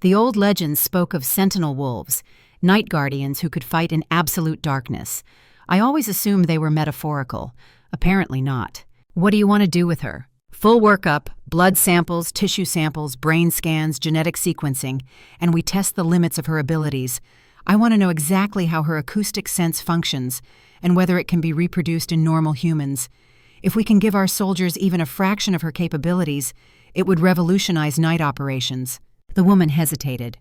Speaker 1: The old legends spoke of sentinel wolves, night guardians who could fight in absolute darkness. I always assumed they were metaphorical. Apparently not. What do you want to do with her? Full workup, blood samples, tissue samples, brain scans, genetic sequencing, and we test the limits of her abilities. I want to know exactly how her acoustic sense functions and whether it can be reproduced in normal humans. If we can give our soldiers even a fraction of her capabilities, it would revolutionize night operations. The woman hesitated.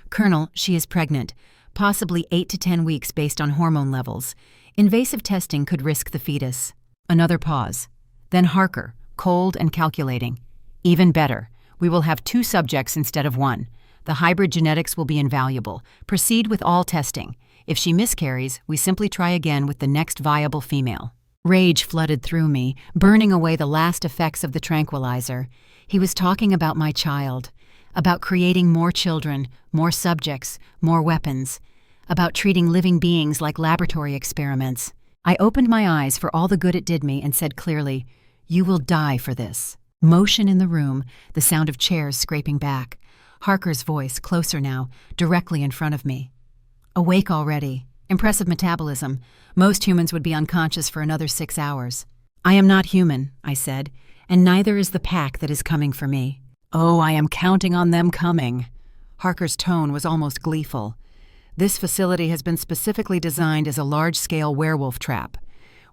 Speaker 1: Colonel, she is pregnant, possibly 8 to 10 weeks based on hormone levels. Invasive testing could risk the fetus. Another pause. Then Harker, cold and calculating. Even better, we will have 2 subjects instead of 1. The hybrid genetics will be invaluable. Proceed with all testing. If she miscarries, we simply try again with the next viable female. Rage flooded through me, burning away the last effects of the tranquilizer. He was talking about my child, about creating more children, more subjects, more weapons, about treating living beings like laboratory experiments. I opened my eyes for all the good it did me and said clearly, "You will die for this." Motion in the room, the sound of chairs scraping back. Harker's voice, closer now, directly in front of me. Awake already. Impressive metabolism. Most humans would be unconscious for another 6 hours. I am not human, I said, and neither is the pack that is coming for me. Oh, I am counting on them coming. Harker's tone was almost gleeful. This facility has been specifically designed as a large-scale werewolf trap.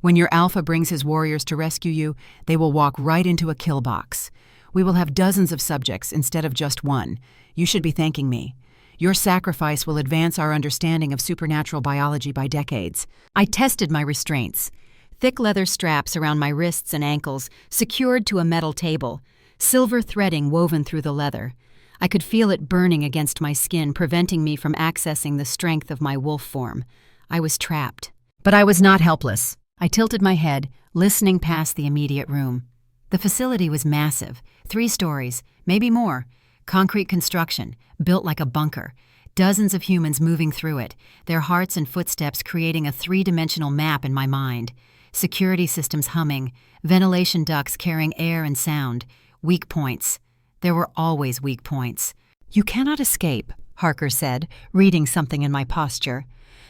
Speaker 1: When your alpha brings his warriors to rescue you, they will walk right into a kill box. We will have dozens of subjects instead of just 1. You should be thanking me. Your sacrifice will advance our understanding of supernatural biology by decades. I tested my restraints. Thick leather straps around my wrists and ankles, secured to a metal table. Silver threading woven through the leather. I could feel it burning against my skin, preventing me from accessing the strength of my wolf form. I was trapped. But I was not helpless. I tilted my head, listening past the immediate room. The facility was massive, 3 stories, maybe more. Concrete construction, built like a bunker. Dozens of humans moving through it, their hearts and footsteps creating a 3-dimensional map in my mind. Security systems humming, ventilation ducts carrying air and sound. Weak points. There were always weak points. You cannot escape, Harker said, reading something in my posture.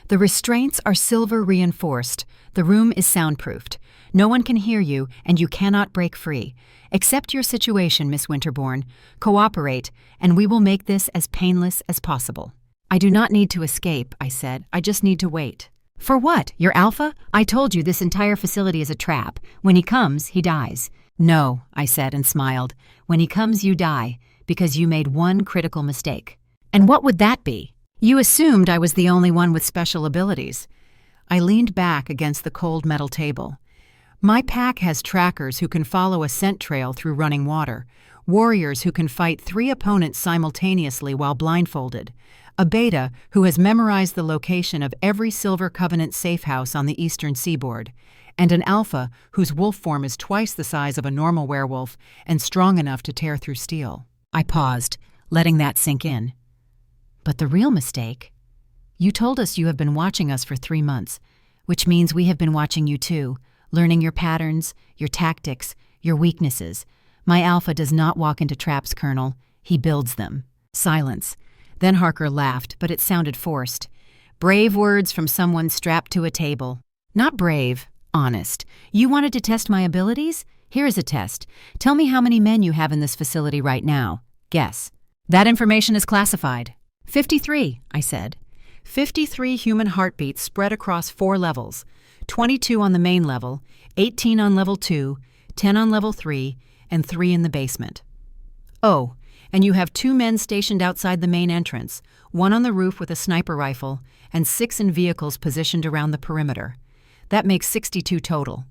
Speaker 1: The restraints are silver reinforced. The room is soundproofed. No one can hear you, and you cannot break free. Accept your situation, Miss Winterborne. Cooperate, and we will make this as painless as possible. I do not need to escape, I said. I just need to wait. For what? Your alpha? I told you this entire facility is a trap. When he comes, he dies. No, I said and smiled. When he comes, you die, because you made one critical mistake. And what would that be? You assumed I was the only one with special abilities. I leaned back against the cold metal table. My pack has trackers who can follow a scent trail through running water, warriors who can fight 3 opponents simultaneously while blindfolded, a beta who has memorized the location of every Silver Covenant safe house on the eastern seaboard, and an alpha whose wolf form is twice the size of a normal werewolf and strong enough to tear through steel. I paused, letting that sink in. But the real mistake? You told us you have been watching us for 3 months, which means we have been watching you too, learning your patterns, your tactics, your weaknesses. My alpha does not walk into traps, Colonel. He builds them. Silence. Then Harker laughed, but it sounded forced. Brave words from someone strapped to a table. Not brave, honest. You wanted to test my abilities? Here is a test. Tell me how many men you have in this facility right now. Guess. That information is classified. 53, I said. 53 human heartbeats spread across 4 levels. 22 on the main level, 18 on level 2, 10 on level 3, and 3 in the basement. Oh, and you have 2 men stationed outside the main entrance, 1 on the roof with a sniper rifle, and 6 in vehicles positioned around the perimeter. That makes 62 total.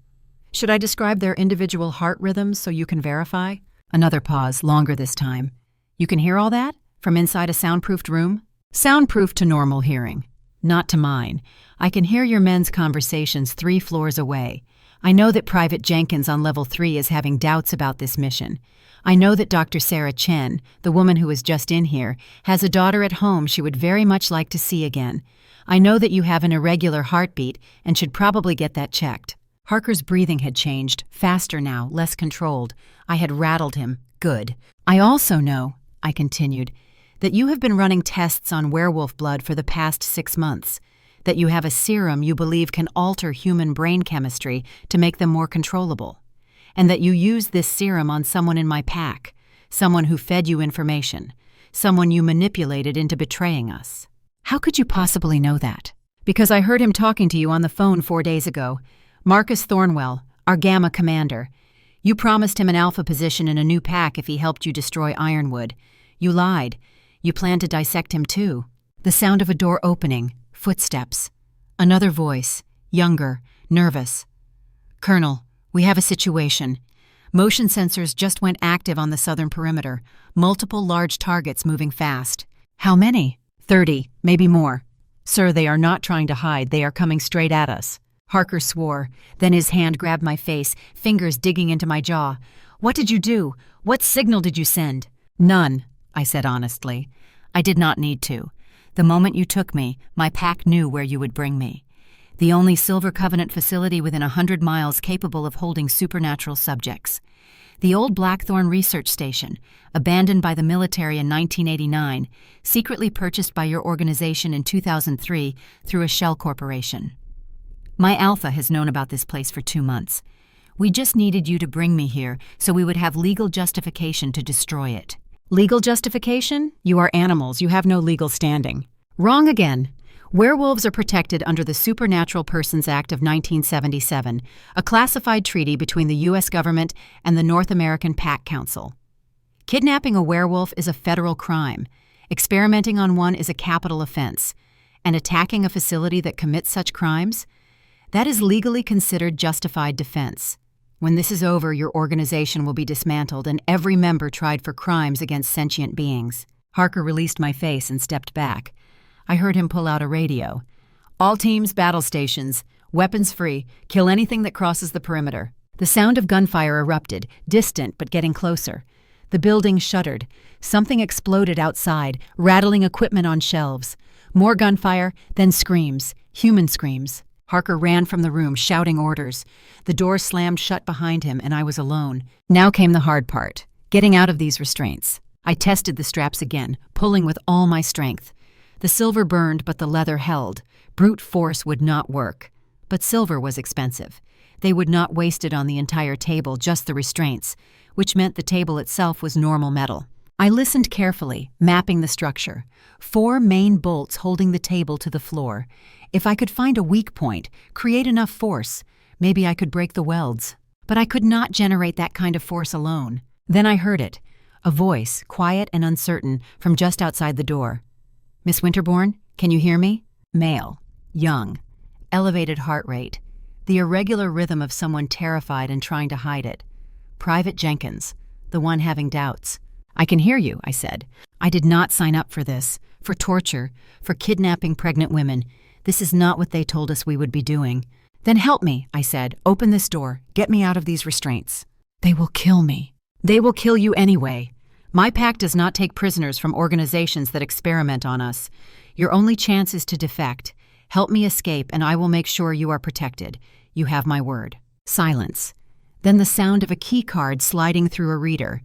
Speaker 1: Should I describe their individual heart rhythms so you can verify? Another pause, longer this time. You can hear all that? From inside a soundproofed room? Soundproof to normal hearing. Not to mine. I can hear your men's conversations 3 floors away. I know that Private Jenkins on level 3 is having doubts about this mission. I know that Dr. Sarah Chen, the woman who was just in here, has a daughter at home she would very much like to see again. I know that you have an irregular heartbeat and should probably get that checked. Harker's breathing had changed, faster now, less controlled. I had rattled him. Good. I also know, I continued, that you have been running tests on werewolf blood for the past 6 months, that you have a serum you believe can alter human brain chemistry to make them more controllable, and that you used this serum on someone in my pack, someone who fed you information, someone you manipulated into betraying us. How could you possibly know that? Because I heard him talking to you on the phone 4 days ago. Marcus Thornwell, our Gamma commander. You promised him an alpha position in a new pack if he helped you destroy Ironwood. You lied. You planned to dissect him too. The sound of a door opening, footsteps. Another voice, younger, nervous. Colonel, we have a situation. Motion sensors just went active on the southern perimeter. Multiple large targets moving fast. How many? 30, maybe more. Sir, they are not trying to hide. They are coming straight at us. Harker swore. Then his hand grabbed my face, fingers digging into my jaw. What did you do? What signal did you send? None, I said honestly. I did not need to. The moment you took me, my pack knew where you would bring me. The only Silver Covenant facility within 100 miles capable of holding supernatural subjects. The old Blackthorn Research Station, abandoned by the military in 1989, secretly purchased by your organization in 2003 through a shell corporation. My alpha has known about this place for 2 months. We just needed you to bring me here so we would have legal justification to destroy it. Legal justification? You are animals. You have no legal standing. Wrong again. Werewolves are protected under the Supernatural Persons Act of 1977, a classified treaty between the U.S. government and the North American Pack Council. Kidnapping a werewolf is a federal crime. Experimenting on one is a capital offense. And attacking a facility that commits such crimes? That is legally considered justified defense. When this is over, your organization will be dismantled and every member tried for crimes against sentient beings. Harker released my face and stepped back. I heard him pull out a radio. All teams, battle stations. Weapons free. Kill anything that crosses the perimeter. The sound of gunfire erupted, distant but getting closer. The building shuddered. Something exploded outside, rattling equipment on shelves. More gunfire, then screams. Human screams. Harker ran from the room, shouting orders. The door slammed shut behind him, and I was alone. Now came the hard part, getting out of these restraints. I tested the straps again, pulling with all my strength. The silver burned, but the leather held. Brute force would not work. But silver was expensive. They would not waste it on the entire table, just the restraints, which meant the table itself was normal metal. I listened carefully, mapping the structure. 4 main bolts holding the table to the floor. If I could find a weak point, create enough force, maybe I could break the welds. But I could not generate that kind of force alone. Then I heard it. A voice, quiet and uncertain, from just outside the door. Miss Winterborne, can you hear me? Male. Young. Elevated heart rate. the irregular rhythm of someone terrified and trying to hide it. Private Jenkins, the one having doubts. "I can hear you," I said. "I did not sign up for this, for torture, for kidnapping pregnant women. This is not what they told us we would be doing." "Then help me," I said. "Open this door. Get me out of these restraints." "They will kill me." "They will kill you anyway. My pack does not take prisoners from organizations that experiment on us. Your only chance is to defect. Help me escape, and I will make sure you are protected. You have my word." Silence. Then the sound of a key card sliding through a reader.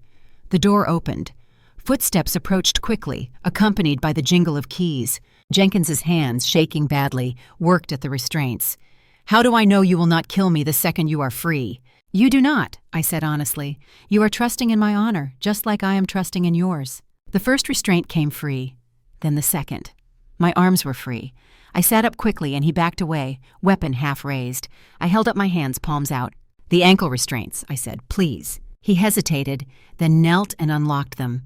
Speaker 1: The door opened. Footsteps approached quickly, accompanied by the jingle of keys. Jenkins's hands, shaking badly, worked at the restraints. "How do I know you will not kill me the second you are free?" "You do not," I said honestly. "You are trusting in my honor, just like I am trusting in yours." The first restraint came free, then the second. My arms were free. I sat up quickly and he backed away, weapon half raised. I held up my hands, palms out. "The ankle restraints," I said, "please." He hesitated, then knelt and unlocked them.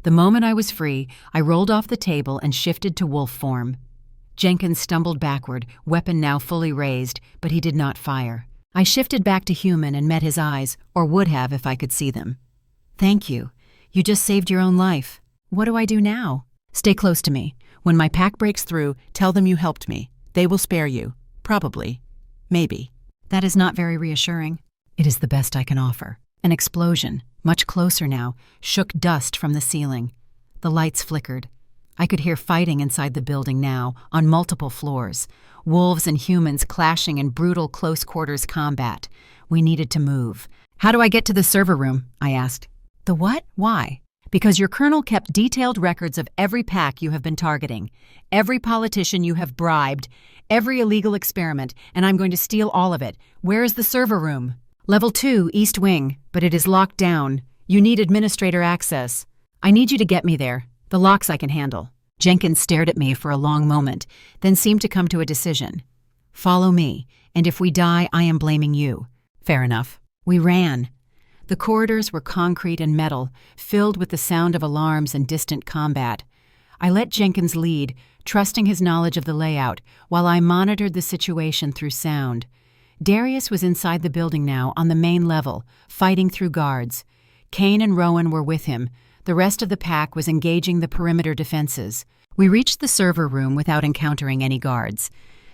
Speaker 1: The moment I was free, I rolled off the table and shifted to wolf form. Jenkins stumbled backward, weapon now fully raised, but he did not fire. I shifted back to human and met his eyes, or would have if I could see them. "Thank you. You just saved your own life. What do I do now?" "Stay close to me. When my pack breaks through, tell them you helped me. They will spare you. Probably. Maybe." That is not very reassuring. It is the best I can offer. An explosion, much closer now, shook dust from the ceiling. The lights flickered. I could hear fighting inside the building now, on multiple floors. Wolves and humans clashing in brutal close-quarters combat. We needed to move. "How do I get to the server room?" I asked. "The what? Why?" "Because your colonel kept detailed records of every pack you have been targeting, every politician you have bribed, every illegal experiment, and I'm going to steal all of it. Where is the server room?" "Level 2, East Wing, but it is locked down. You need administrator access." "I need you to get me there. The locks I can handle." Jenkins stared at me for a long moment, then seemed to come to a decision. "Follow me, and if we die, I am blaming you." "Fair enough." We ran. The corridors were concrete and metal, filled with the sound of alarms and distant combat. I let Jenkins lead, trusting his knowledge of the layout, while I monitored the situation through sound. Darius was inside the building now, on the main level, fighting through guards. Kane and Rowan were with him. The rest of the pack was engaging the perimeter defenses. We reached the server room without encountering any guards.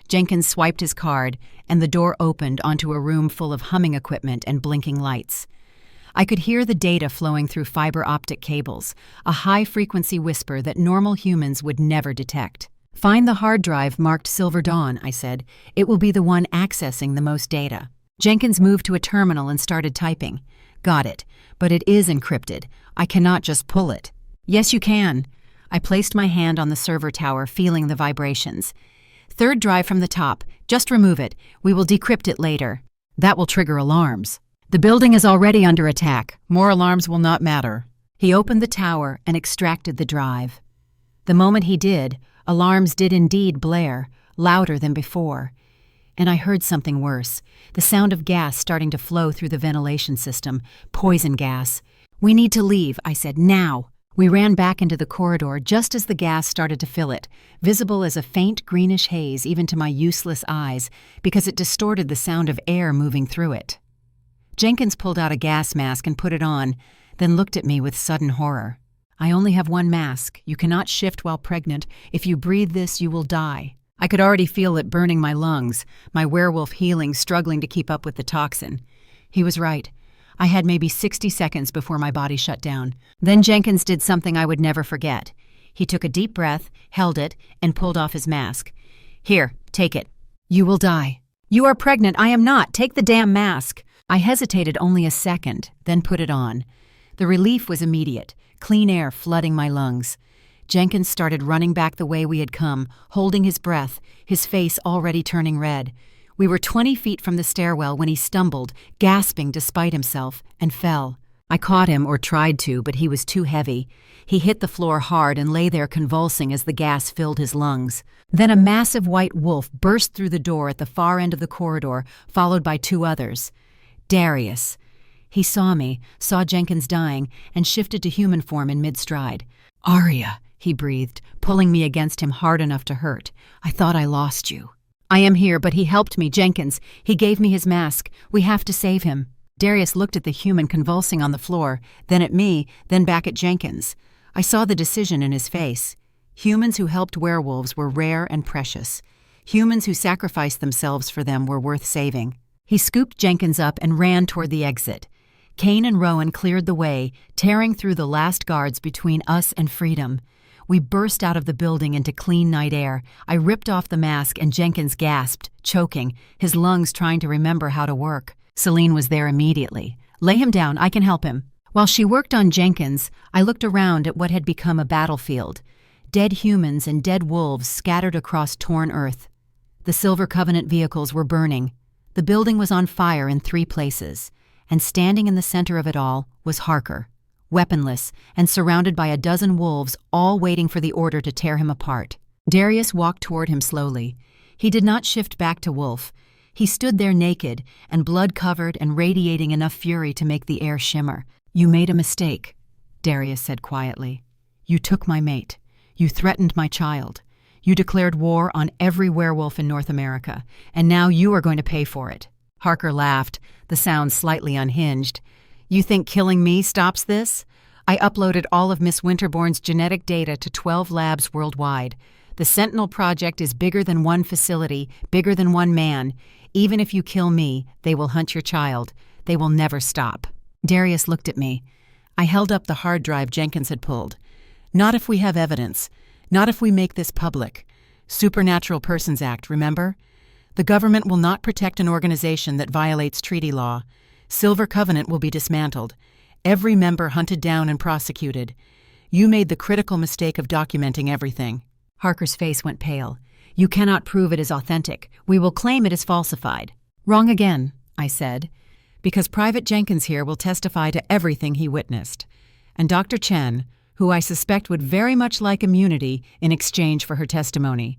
Speaker 1: Jenkins swiped his card, and the door opened onto a room full of humming equipment and blinking lights. I could hear the data flowing through fiber optic cables, a high-frequency whisper that normal humans would never detect. "Find the hard drive marked Silver Dawn," I said. "It will be the one accessing the most data." Jenkins moved to a terminal and started typing. "Got it, but it is encrypted. I cannot just pull it." "Yes, you can." I placed my hand on the server tower, feeling the vibrations. "Third drive from the top. Just remove it. We will decrypt it later." "That will trigger alarms." "The building is already under attack. More alarms will not matter." He opened the tower and extracted the drive. The moment he did, alarms did indeed blare, louder than before. And I heard something worse, the sound of gas starting to flow through the ventilation system, poison gas. "We need to leave," I said, "now." We ran back into the corridor just as the gas started to fill it, visible as a faint greenish haze even to my useless eyes, because it distorted the sound of air moving through it. Jenkins pulled out a gas mask and put it on, then looked at me with sudden horror. "I only have one mask. You cannot shift while pregnant. If you breathe this, you will die." I could already feel it burning my lungs, my werewolf healing struggling to keep up with the toxin. He was right. I had maybe 60 seconds before my body shut down. Then Jenkins did something I would never forget. He took a deep breath, held it, and pulled off his mask. "Here, take it. You will die." "You are pregnant. I am not. Take the damn mask." I hesitated only a second, then put it on. The relief was immediate, clean air flooding my lungs. Jenkins started running back the way we had come, holding his breath, his face already turning red. We were 20 feet from the stairwell when he stumbled, gasping despite himself, and fell. I caught him, or tried to, but he was too heavy. He hit the floor hard and lay there convulsing as the gas filled his lungs. Then a massive white wolf burst through the door at the far end of the corridor, followed by 2 others. Darius. He saw me, saw Jenkins dying, and shifted to human form in mid-stride. "Aria," he breathed, pulling me against him hard enough to hurt. "I thought I lost you." "I am here, but he helped me, Jenkins. He gave me his mask. We have to save him." Darius looked at the human convulsing on the floor, then at me, then back at Jenkins. I saw the decision in his face. Humans who helped werewolves were rare and precious. Humans who sacrificed themselves for them were worth saving. He scooped Jenkins up and ran toward the exit. Kane and Rowan cleared the way, tearing through the last guards between us and freedom. We burst out of the building into clean night air. I ripped off the mask and Jenkins gasped, choking, his lungs trying to remember how to work. Celine was there immediately. "Lay him down, I can help him." While she worked on Jenkins, I looked around at what had become a battlefield. Dead humans and dead wolves scattered across torn earth. The Silver Covenant vehicles were burning. The building was on fire in 3 places. And standing in the center of it all was Harker, weaponless and surrounded by a dozen wolves, all waiting for the order to tear him apart. Darius walked toward him slowly. He did not shift back to wolf. He stood there naked and blood-covered and radiating enough fury to make the air shimmer. "You made a mistake," Darius said quietly. "You took my mate. You threatened my child. You declared war on every werewolf in North America, and now you are going to pay for it." Harker laughed, the sound slightly unhinged. "You think killing me stops this? I uploaded all of Miss Winterborne's genetic data to 12 labs worldwide. The Sentinel project is bigger than one facility, bigger than one man. Even if you kill me, they will hunt your child. They will never stop." Darius looked at me. I held up the hard drive Jenkins had pulled. "Not if we have evidence. Not if we make this public. Supernatural Persons Act, remember? The government will not protect an organization that violates treaty law. Silver Covenant will be dismantled. Every member hunted down and prosecuted. You made the critical mistake of documenting everything." Harker's face went pale. "You cannot prove it is authentic. We will claim it is falsified." "Wrong again," I said, "because Private Jenkins here will testify to everything he witnessed. And Dr. Chen, who I suspect would very much like immunity in exchange for her testimony.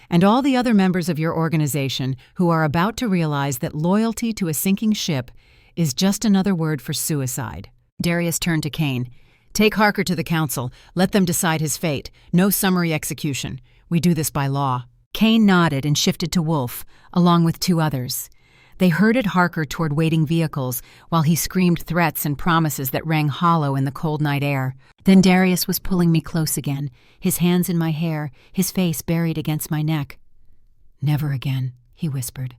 Speaker 1: And all the other members of your organization who are about to realize that loyalty to a sinking ship is just another word for suicide." Darius turned to Kane. "Take Harker to the council. Let them decide his fate. No summary execution. We do this by law." Kane nodded and shifted to Wolf, along with 2 others. They herded Harker toward waiting vehicles while he screamed threats and promises that rang hollow in the cold night air. Then Darius was pulling me close again, his hands in my hair, his face buried against my neck. "Never again," he whispered.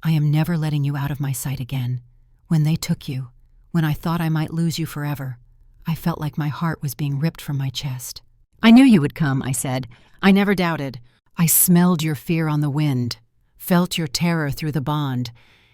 Speaker 1: "I am never letting you out of my sight again. When they took you, when I thought I might lose you forever, I felt like my heart was being ripped from my chest." "I knew you would come," I said. "I never doubted. I smelled your fear on the wind, felt your terror through the bond,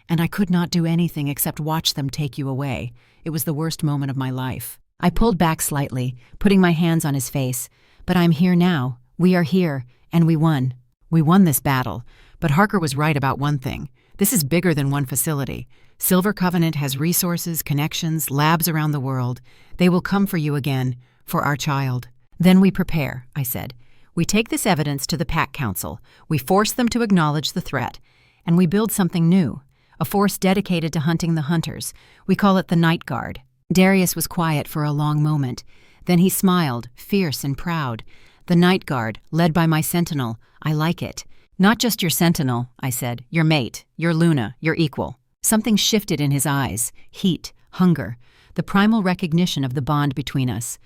Speaker 1: and I could not do anything except watch them take you away. It was the worst moment of my life." I pulled back slightly, putting my hands on his face. "But I'm here now. We are here, and we won. We won this battle. But Harker was right about one thing. This is bigger than one facility. Silver Covenant has resources, connections, labs around the world. They will come for you again, for our child." "Then we prepare," I said. "We take this evidence to the Pack Council. We force them to acknowledge the threat. And we build something new. A force dedicated to hunting the hunters. We call it the Night Guard." Darius was quiet for a long moment. Then he smiled, fierce and proud. "The Night Guard, led by my Sentinel. I like it." "Not just your Sentinel," I said. "Your mate, your Luna, your equal." Something shifted in his eyes. Heat, hunger, the primal recognition of the bond between us.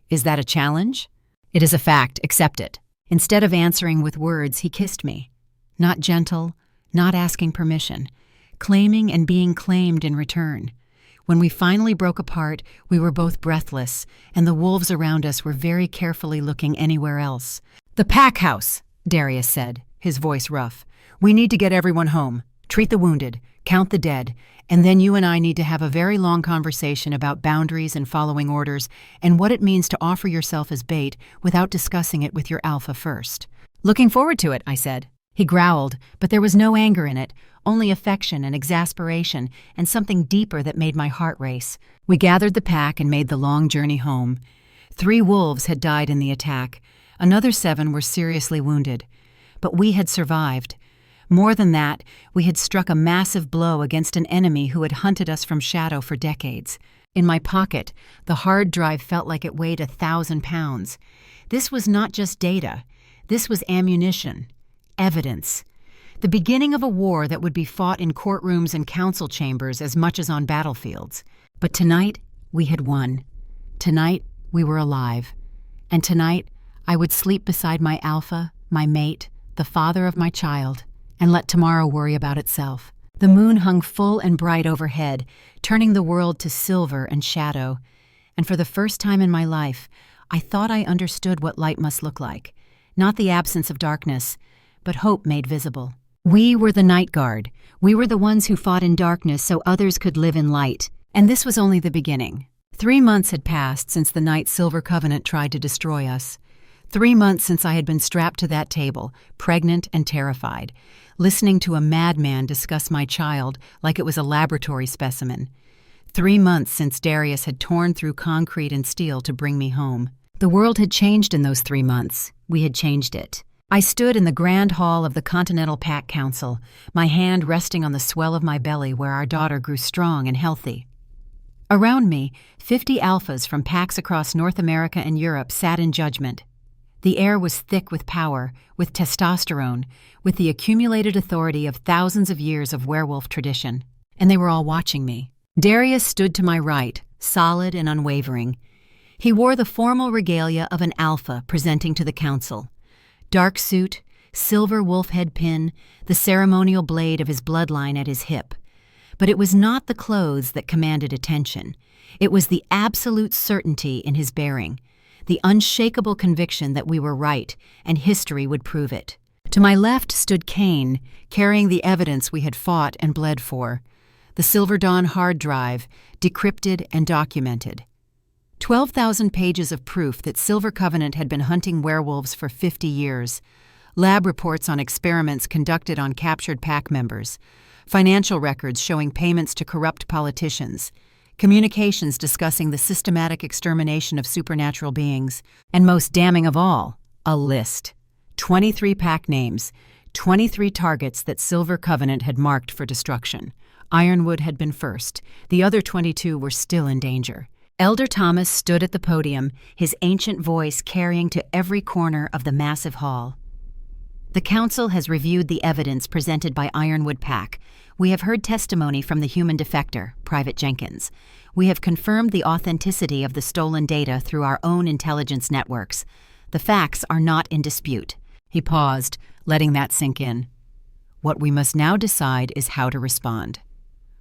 Speaker 1: "Is that a challenge?" "It is a fact. Accept it." Instead of answering with words, he kissed me. Not gentle, not asking permission. Claiming and being claimed in return. When we finally broke apart, we were both breathless, and the wolves around us were very carefully looking anywhere else. "The pack house," Darius said, his voice rough. "We need to get everyone home, treat the wounded, count the dead, and then you and I need to have a very long conversation about boundaries and following orders, and what it means to offer yourself as bait without discussing it with your alpha first." "Looking forward to it," I said. He growled, but there was no anger in it, only affection and exasperation and something deeper that made my heart race. We gathered the pack and made the long journey home. 3 wolves had died in the attack. Another 7 were seriously wounded. But we had survived. More than that, we had struck a massive blow against an enemy who had hunted us from shadow for decades. In my pocket, the hard drive felt like it weighed 1,000 pounds. This was not just data. This was ammunition. Evidence. the beginning of a war that would be fought in courtrooms and council chambers as much as on battlefields. But tonight, we had won. Tonight, we were alive. And tonight, I would sleep beside my alpha, my mate, the father of my child, and let tomorrow worry about itself. The moon hung full and bright overhead, turning the world to silver and shadow. And for the first time in my life, I thought I understood what light must look like. Not the absence of darkness, but hope made visible. We were the night guard. We were the ones who fought in darkness so others could live in light. And this was only the beginning. 3 months had passed since the night Silver Covenant tried to destroy us. 3 months since I had been strapped to that table, pregnant and terrified, listening to a madman discuss my child like it was a laboratory specimen. 3 months since Darius had torn through concrete and steel to bring me home. The world had changed in those 3 months. We had changed it. I stood in the grand hall of the Continental Pack Council, my hand resting on the swell of my belly where our daughter grew strong and healthy. Around me, 50 alphas from packs across North America and Europe sat in judgment. The air was thick with power, with testosterone, with the accumulated authority of thousands of years of werewolf tradition. And they were all watching me. Darius stood to my right, solid and unwavering. He wore the formal regalia of an alpha presenting to the council. Dark suit, silver wolf head pin, the ceremonial blade of his bloodline at his hip. But it was not the clothes that commanded attention. It was the absolute certainty in his bearing, the unshakable conviction that we were right and history would prove it. To my left stood Cain, carrying the evidence we had fought and bled for, the Silver Dawn hard drive, decrypted and documented. 12,000 pages of proof that Silver Covenant had been hunting werewolves for 50 years, lab reports on experiments conducted on captured pack members, financial records showing payments to corrupt politicians, communications discussing the systematic extermination of supernatural beings, and most damning of all, a list. 23 pack names, 23 targets that Silver Covenant had marked for destruction. Ironwood had been first. The other 22 were still in danger. Elder Thomas stood at the podium, his ancient voice carrying to every corner of the massive hall. The Council has reviewed the evidence presented by Ironwood Pack. We have heard testimony from the human defector, Private Jenkins. We have confirmed the authenticity of the stolen data through our own intelligence networks. The facts are not in dispute. He paused, letting that sink in. What we must now decide is how to respond.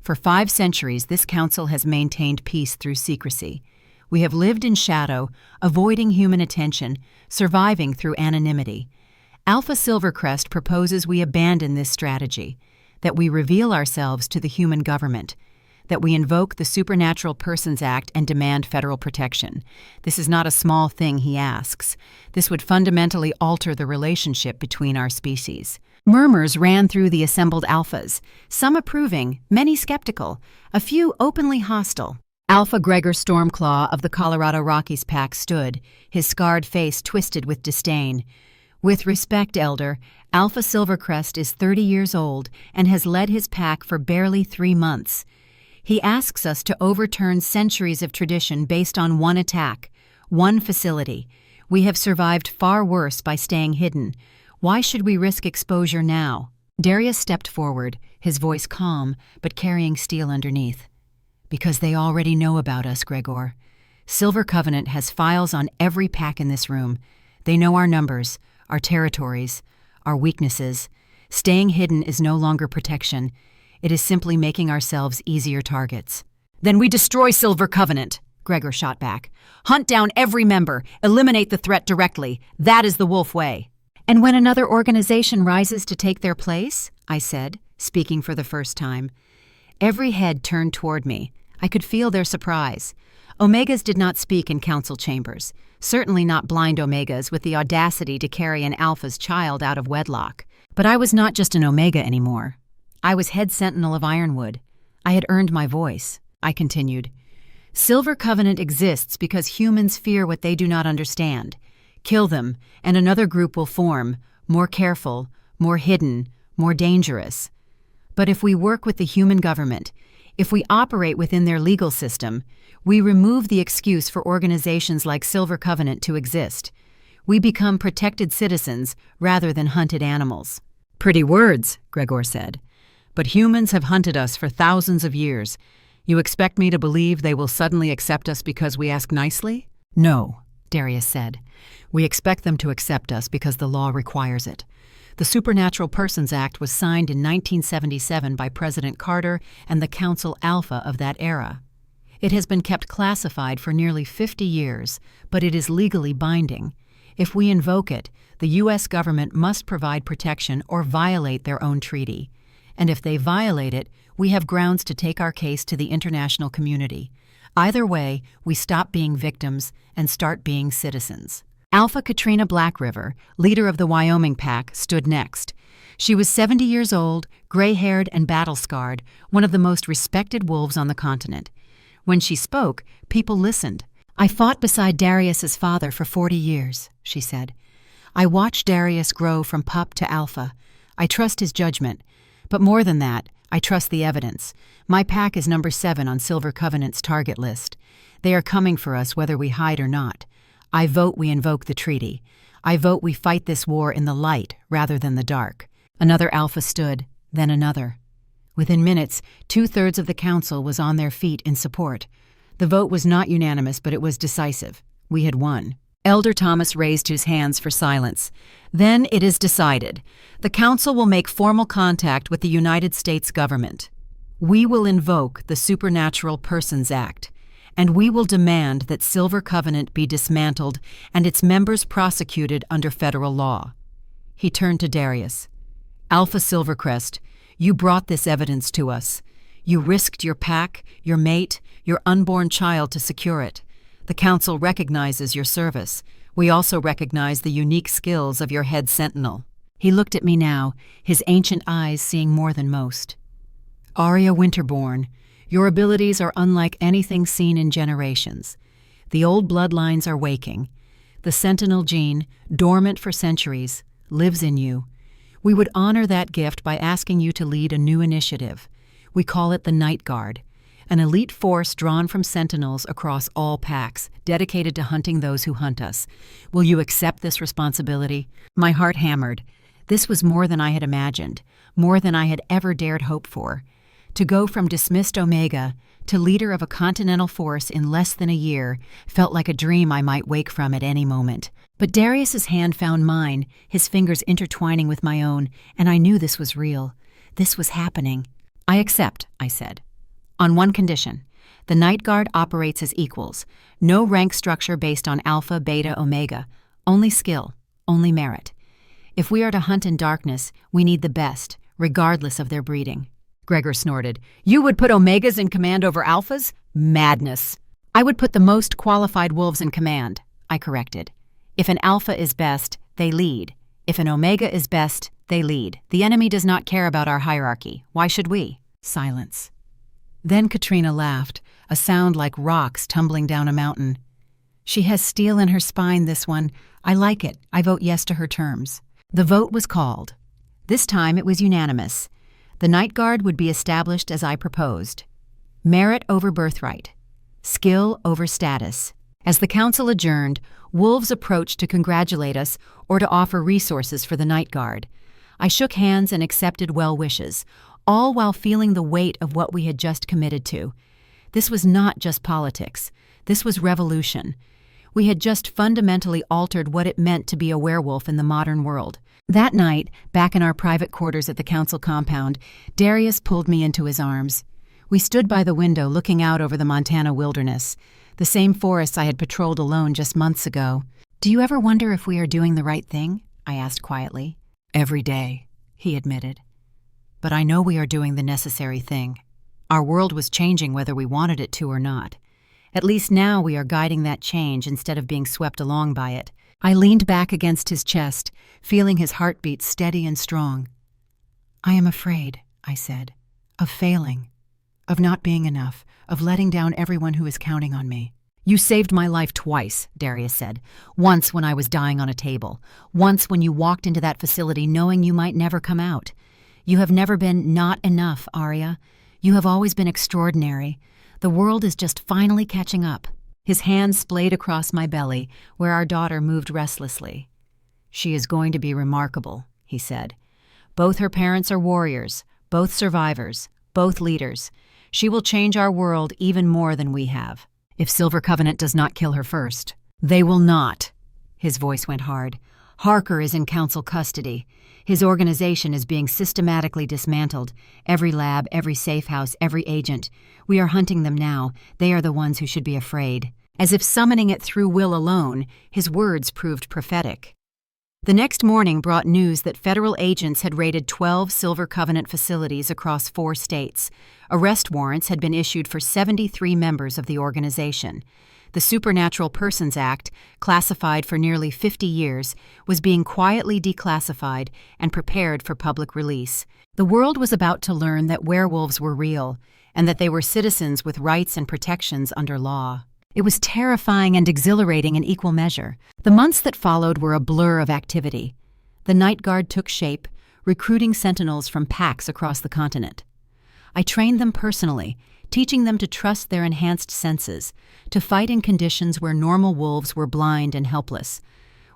Speaker 1: For 5 centuries, this council has maintained peace through secrecy. We have lived in shadow, avoiding human attention, surviving through anonymity. Alpha Silvercrest proposes we abandon this strategy, that we reveal ourselves to the human government, that we invoke the Supernatural Persons Act and demand federal protection. This is not a small thing, he asks. This would fundamentally alter the relationship between our species. Murmurs ran through the assembled alphas, some approving, many skeptical, a few openly hostile. Alpha Gregor Stormclaw of the Colorado Rockies pack stood, his scarred face twisted with disdain. With respect, Elder, Alpha Silvercrest is 30 years old and has led his pack for barely 3 months. He asks us to overturn centuries of tradition based on one attack, one facility. We have survived far worse by staying hidden. Why should we risk exposure now? Darius stepped forward, his voice calm, but carrying steel underneath. Because they already know about us, Gregor. Silver Covenant has files on every pack in this room. They know our numbers, our territories, our weaknesses. Staying hidden is no longer protection. It is simply making ourselves easier targets. Then we destroy Silver Covenant, Gregor shot back. Hunt down every member, eliminate the threat directly. That is the wolf way. And when another organization rises to take their place, I said, speaking for the first time. Every head turned toward me. I could feel their surprise. Omegas did not speak in council chambers, certainly not blind Omegas with the audacity to carry an Alpha's child out of wedlock. But I was not just an Omega anymore. I was head sentinel of Ironwood. I had earned my voice. I continued. Silver Covenant exists because humans fear what they do not understand. Kill them, and another group will form, more careful, more hidden, more dangerous. But if we work with the human government, if we operate within their legal system, we remove the excuse for organizations like Silver Covenant to exist. We become protected citizens rather than hunted animals. Pretty words, Gregor said. But humans have hunted us for thousands of years. You expect me to believe they will suddenly accept us because we ask nicely? No, Darius said. We expect them to accept us because the law requires it. The Supernatural Persons Act was signed in 1977 by President Carter and the Council Alpha of that era. It has been kept classified for nearly 50 years, but it is legally binding. If we invoke it, the U.S. government must provide protection or violate their own treaty. And if they violate it, we have grounds to take our case to the international community. Either way, we stop being victims and start being citizens. Alpha Katrina Black River, leader of the Wyoming pack, stood next. She was 70 years old, gray-haired and battle-scarred, one of the most respected wolves on the continent. When she spoke, people listened. I fought beside Darius's father for 40 years, she said. I watched Darius grow from pup to alpha. I trust his judgment. But more than that, I trust the evidence. My pack is number 7 on Silver Covenant's target list. They are coming for us whether we hide or not. I vote we invoke the treaty. I vote we fight this war in the light rather than the dark. Another alpha stood, then another. Within minutes, 2/3 of the council was on their feet in support. The vote was not unanimous, but it was decisive. We had won. Elder Thomas raised his hands for silence. Then it is decided. The council will make formal contact with the United States government. We will invoke the Supernatural Persons Act, and we will demand that Silver Covenant be dismantled and its members prosecuted under federal law. He turned to Darius. Alpha Silvercrest, you brought this evidence to us. You risked your pack, your mate, your unborn child to secure it. The Council recognizes your service. We also recognize the unique skills of your head sentinel. He looked at me now, his ancient eyes seeing more than most. Aria Winterborne, your abilities are unlike anything seen in generations. The old bloodlines are waking. The sentinel gene, dormant for centuries, lives in you. We would honor that gift by asking you to lead a new initiative. We call it the Night Guard, an elite force drawn from sentinels across all packs, dedicated to hunting those who hunt us. Will you accept this responsibility? My heart hammered. This was more than I had imagined, more than I had ever dared hope for. To go from dismissed Omega to leader of a continental force in less than a year felt like a dream I might wake from at any moment. But Darius's hand found mine, his fingers intertwining with my own, and I knew this was real. This was happening. I accept, I said. On one condition. The Night Guard operates as equals. No rank structure based on alpha, beta, omega. Only skill, only merit. If we are to hunt in darkness, we need the best, regardless of their breeding. Gregor snorted. You would put omegas in command over alphas? Madness. I would put the most qualified wolves in command, I corrected. If an alpha is best, they lead. If an omega is best, they lead. The enemy does not care about our hierarchy. Why should we? Silence. Then Katrina laughed, a sound like rocks tumbling down a mountain. She has steel in her spine, this one. I like it. I vote yes to her terms. The vote was called. This time it was unanimous. The Night Guard would be established as I proposed. Merit over birthright. Skill over status. As the council adjourned, wolves approached to congratulate us or to offer resources for the Night Guard. I shook hands and accepted well wishes, all while feeling the weight of what we had just committed to. This was not just politics. This was revolution. We had just fundamentally altered what it meant to be a werewolf in the modern world. That night, back in our private quarters at the council compound, Darius pulled me into his arms. We stood by the window looking out over the Montana wilderness, the same forests I had patrolled alone just months ago. Do you ever wonder if we are doing the right thing? I asked quietly. Every day, he admitted. But I know we are doing the necessary thing. Our world was changing whether we wanted it to or not. At least now we are guiding that change instead of being swept along by it. I leaned back against his chest, feeling his heartbeat steady and strong. I am afraid, I said, of failing, of not being enough, of letting down everyone who is counting on me. You saved my life twice, Darius said. Once when I was dying on a table. Once when you walked into that facility knowing you might never come out. You have never been not enough, Aria. You have always been extraordinary. The world is just finally catching up. His hand splayed across my belly, where our daughter moved restlessly. She is going to be remarkable, he said. Both her parents are warriors, both survivors, both leaders. She will change our world even more than we have. If Silver Covenant does not kill her first. They will not. His voice went hard. Harker is in council custody. His organization is being systematically dismantled. Every lab, every safe house, every agent. We are hunting them now. They are the ones who should be afraid. As if summoning it through will alone, his words proved prophetic. The next morning brought news that federal agents had raided 12 Silver Covenant facilities across 4 states. Arrest warrants had been issued for 73 members of the organization. The Supernatural Persons Act, classified for nearly 50 years, was being quietly declassified and prepared for public release. The world was about to learn that werewolves were real and that they were citizens with rights and protections under law. It was terrifying and exhilarating in equal measure. The months that followed were a blur of activity. The Night Guard took shape, recruiting sentinels from packs across the continent. I trained them personally, teaching them to trust their enhanced senses, to fight in conditions where normal wolves were blind and helpless.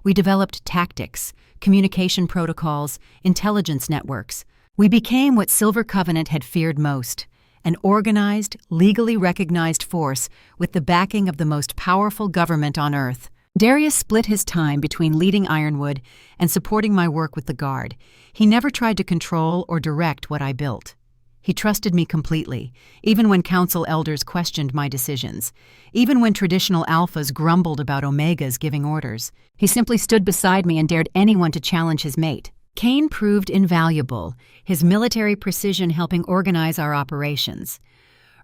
Speaker 1: We developed tactics, communication protocols, intelligence networks. We became what Silver Covenant had feared most, an organized, legally recognized force with the backing of the most powerful government on Earth. Darius split his time between leading Ironwood and supporting my work with the Guard. He never tried to control or direct what I built. He trusted me completely, even when council elders questioned my decisions, even when traditional alphas grumbled about omegas giving orders. He simply stood beside me and dared anyone to challenge his mate. Kane proved invaluable, his military precision helping organize our operations.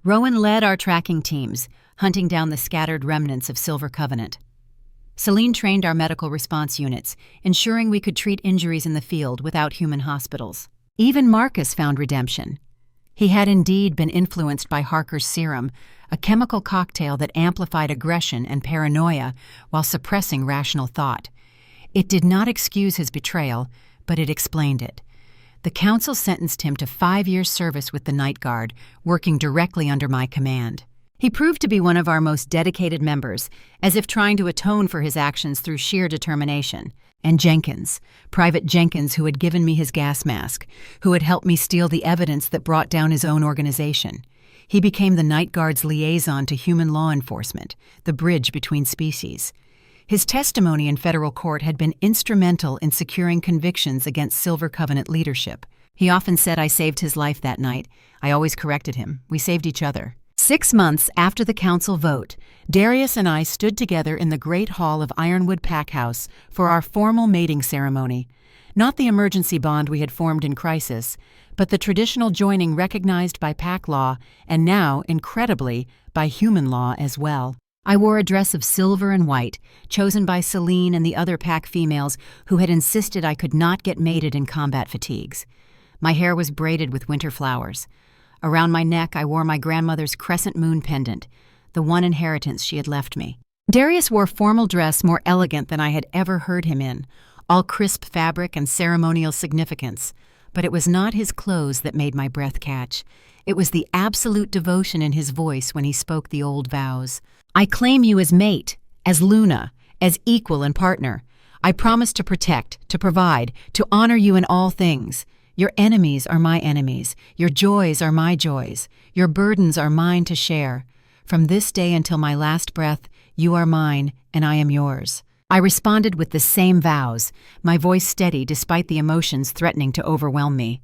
Speaker 1: Rowan led our tracking teams, hunting down the scattered remnants of Silver Covenant. Celine trained our medical response units, ensuring we could treat injuries in the field without human hospitals. Even Marcus found redemption. He had indeed been influenced by Harker's serum, a chemical cocktail that amplified aggression and paranoia while suppressing rational thought. It did not excuse his betrayal, but it explained it. The council sentenced him to 5 years' service with the Night Guard, working directly under my command. He proved to be one of our most dedicated members, as if trying to atone for his actions through sheer determination. And Jenkins, Private Jenkins, who had given me his gas mask, who had helped me steal the evidence that brought down his own organization. He became the Night Guard's liaison to human law enforcement, the bridge between species. His testimony in federal court had been instrumental in securing convictions against Silver Covenant leadership. He often said I saved his life that night. I always corrected him. We saved each other. 6 months after the council vote, Darius and I stood together in the Great Hall of Ironwood Packhouse for our formal mating ceremony. Not the emergency bond we had formed in crisis, but the traditional joining recognized by pack law and now, incredibly, by human law as well. I wore a dress of silver and white, chosen by Celine and the other pack females who had insisted I could not get mated in combat fatigues. My hair was braided with winter flowers. Around my neck I wore my grandmother's crescent moon pendant, the one inheritance she had left me. Darius wore formal dress more elegant than I had ever heard him in, all crisp fabric and ceremonial significance. But it was not his clothes that made my breath catch. It was the absolute devotion in his voice when he spoke the old vows. I claim you as mate, as Luna, as equal and partner. I promise to protect, to provide, to honor you in all things. Your enemies are my enemies. Your joys are my joys. Your burdens are mine to share. From this day until my last breath, you are mine and I am yours. I responded with the same vows, my voice steady despite the emotions threatening to overwhelm me.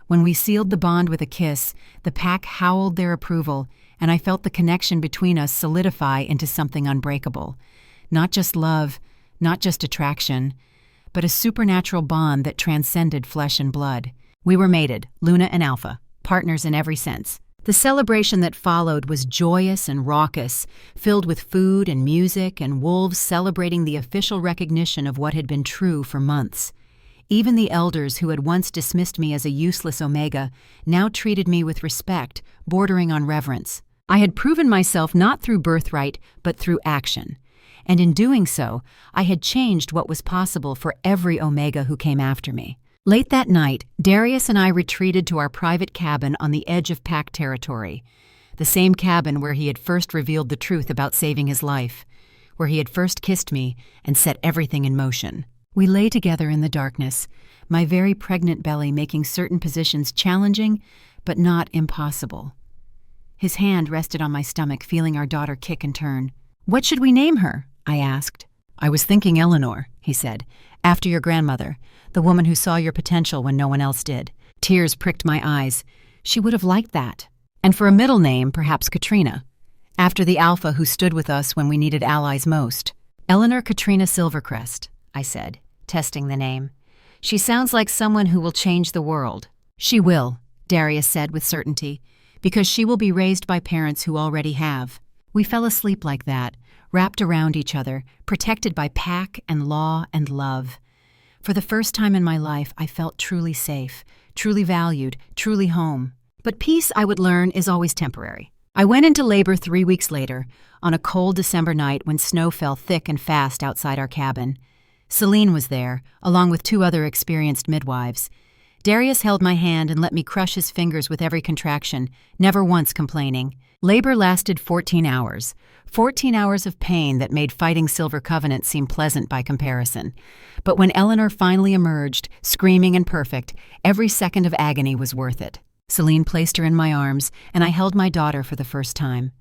Speaker 1: When we sealed the bond with a kiss, the pack howled their approval, and I felt the connection between us solidify into something unbreakable. Not just love, not just attraction, but a supernatural bond that transcended flesh and blood. We were mated, Luna and Alpha, partners in every sense. The celebration that followed was joyous and raucous, filled with food and music and wolves celebrating the official recognition of what had been true for months. Even the elders who had once dismissed me as a useless Omega now treated me with respect, bordering on reverence. I had proven myself not through birthright, but through action. And in doing so, I had changed what was possible for every Omega who came after me. Late that night, Darius and I retreated to our private cabin on the edge of pack territory, the same cabin where he had first revealed the truth about saving his life, where he had first kissed me and set everything in motion. We lay together in the darkness, my very pregnant belly making certain positions challenging but not impossible. His hand rested on my stomach, feeling our daughter kick and turn. "What should we name her?" I asked. "I was thinking Eleanor," he said, "after your grandmother, the woman who saw your potential when no one else did." Tears pricked my eyes. She would have liked that. And for a middle name, perhaps Katrina, after the alpha who stood with us when we needed allies most. "Eleanor Katrina Silvercrest," I said, testing the name. "She sounds like someone who will change the world." "She will," Darius said with certainty, "because she will be raised by parents who already have." We fell asleep like that, wrapped around each other, protected by pack and law and love. For the first time in my life, I felt truly safe, truly valued, truly home. But peace, I would learn, is always temporary. I went into labor 3 weeks later, on a cold December night when snow fell thick and fast outside our cabin. Celine was there, along with 2 other experienced midwives. Darius held my hand and let me crush his fingers with every contraction, never once complaining. Labor lasted 14 hours. 14 hours of pain that made fighting Silver Covenant seem pleasant by comparison. But when Eleanor finally emerged, screaming and perfect, every second of agony was worth it. Celine placed her in my arms, and I held my daughter for the first time.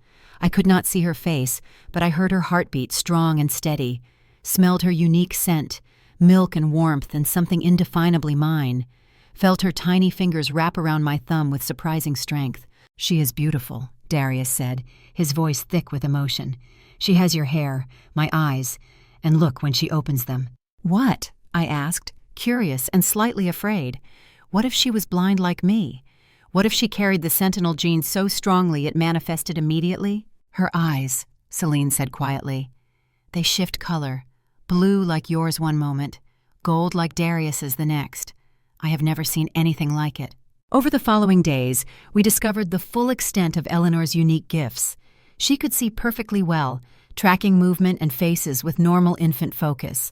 Speaker 1: I could not see her face, but I heard her heartbeat strong and steady, smelled her unique scent, milk and warmth and something indefinably mine, felt her tiny fingers wrap around my thumb with surprising strength. "She is beautiful," Darius said, his voice thick with emotion. "She has your hair, my eyes, and look when she opens them." "What?" I asked, curious and slightly afraid. What if she was blind like me? What if she carried the sentinel gene so strongly it manifested immediately? "Her eyes," Celine said quietly. "They shift color, blue like yours one moment, gold like Darius's the next. I have never seen anything like it." Over the following days, we discovered the full extent of Eleanor's unique gifts. She could see perfectly well, tracking movement and faces with normal infant focus.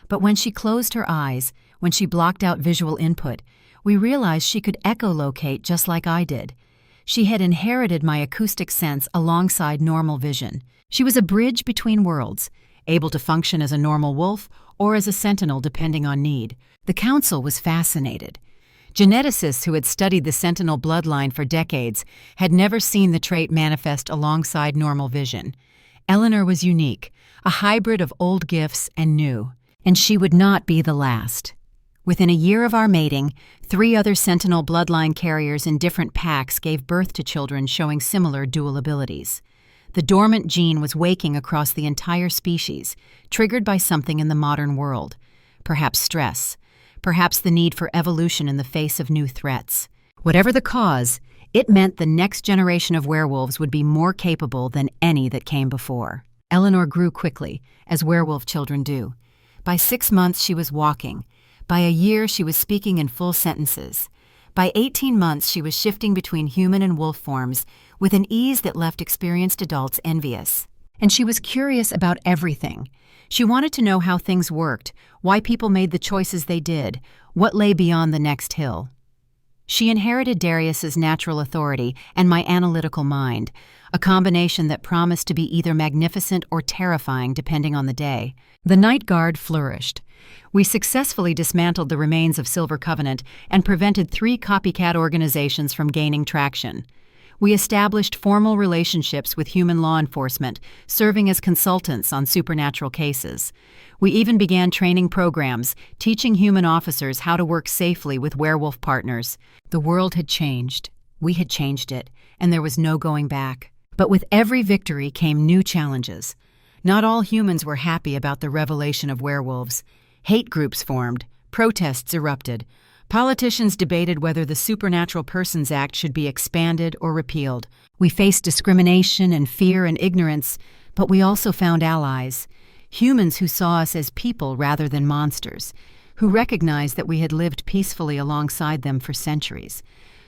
Speaker 1: But when she closed her eyes, when she blocked out visual input, we realized she could echolocate just like I did. She had inherited my acoustic sense alongside normal vision. She was a bridge between worlds, able to function as a normal wolf or as a sentinel depending on need. The council was fascinated. Geneticists who had studied the sentinel bloodline for decades had never seen the trait manifest alongside normal vision. Eleanor was unique, a hybrid of old gifts and new, and she would not be the last. Within a year of our mating, 3 other sentinel bloodline carriers in different packs gave birth to children showing similar dual abilities. The dormant gene was waking across the entire species, triggered by something in the modern world. Perhaps stress. Perhaps the need for evolution in the face of new threats. Whatever the cause, it meant the next generation of werewolves would be more capable than any that came before. Eleanor grew quickly, as werewolf children do. By 6 months she was walking. By a year she was speaking in full sentences. By 18 months she was shifting between human and wolf forms with an ease that left experienced adults envious. And she was curious about everything. She wanted to know how things worked, why people made the choices they did, what lay beyond the next hill. She inherited Darius's natural authority and my analytical mind, a combination that promised to be either magnificent or terrifying depending on the day. The Night Guard flourished. We successfully dismantled the remains of Silver Covenant and prevented 3 copycat organizations from gaining traction. We established formal relationships with human law enforcement, serving as consultants on supernatural cases. We even began training programs, teaching human officers how to work safely with werewolf partners. The world had changed. We had changed it, and there was no going back. But with every victory came new challenges. Not all humans were happy about the revelation of werewolves. Hate groups formed. Protests erupted. Politicians debated whether the Supernatural Persons Act should be expanded or repealed. We faced discrimination and fear and ignorance, but we also found allies. Humans who saw us as people rather than monsters, who recognized that we had lived peacefully alongside them for centuries,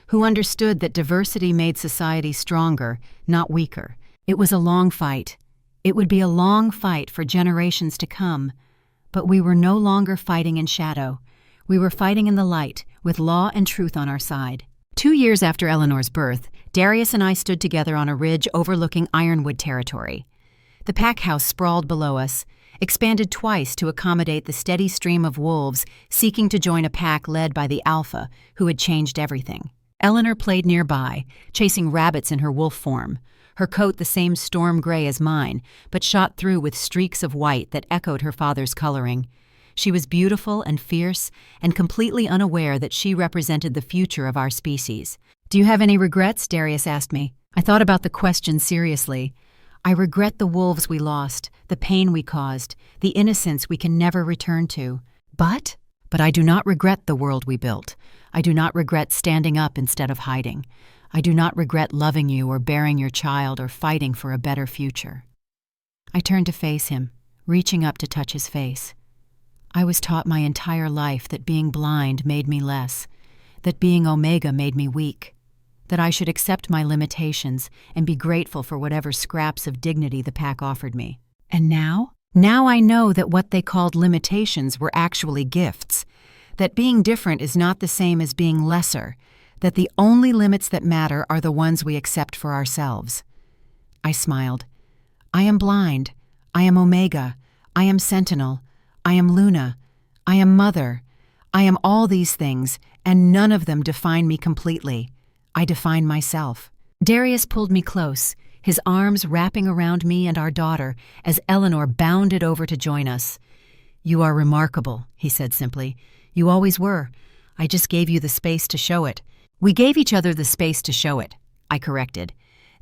Speaker 1: who understood that diversity made society stronger, not weaker. It was a long fight. It would be a long fight for generations to come. But we were no longer fighting in shadow. We were fighting in the light, with law and truth on our side. 2 years after Eleanor's birth, Darius and I stood together on a ridge overlooking Ironwood territory. The pack house sprawled below us, expanded twice to accommodate the steady stream of wolves seeking to join a pack led by the alpha, who had changed everything. Eleanor played nearby, chasing rabbits in her wolf form, her coat the same storm gray as mine, but shot through with streaks of white that echoed her father's coloring. She was beautiful and fierce, and completely unaware that she represented the future of our species. "Do you have any regrets?" Darius asked me. I thought about the question seriously. I regret the wolves we lost, the pain we caused, the innocence we can never return to. But I do not regret the world we built. I do not regret standing up instead of hiding. I do not regret loving you or bearing your child or fighting for a better future. I turned to face him, reaching up to touch his face. I was taught my entire life that being blind made me less, that being Omega made me weak, that I should accept my limitations and be grateful for whatever scraps of dignity the pack offered me. And now? Now I know that what they called limitations were actually gifts, that being different is not the same as being lesser, that the only limits that matter are the ones we accept for ourselves. I smiled. I am blind. I am Omega. I am Sentinel. I am Luna. I am Mother. I am all these things, and none of them define me completely. I define myself. Darius pulled me close, his arms wrapping around me and our daughter as Eleanor bounded over to join us. "You are remarkable," he said simply. "You always were. I just gave you the space to show it." "We gave each other the space to show it," I corrected.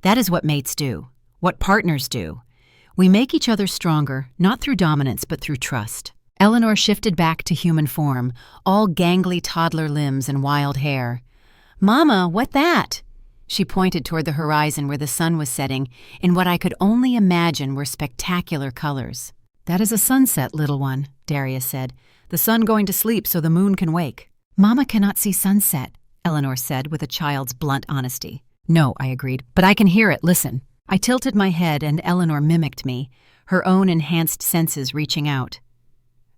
Speaker 1: "That is what mates do, what partners do. We make each other stronger, not through dominance, but through trust." Eleanor shifted back to human form, all gangly toddler limbs and wild hair. "Mama, what that?" She pointed toward the horizon where the sun was setting in what I could only imagine were spectacular colors. "That is a sunset, little one," Darius said. "The sun going to sleep so the moon can wake." "Mama cannot see sunset," Eleanor said with a child's blunt honesty. "No," I agreed, "but I can hear it, listen." I tilted my head and Eleanor mimicked me, her own enhanced senses reaching out.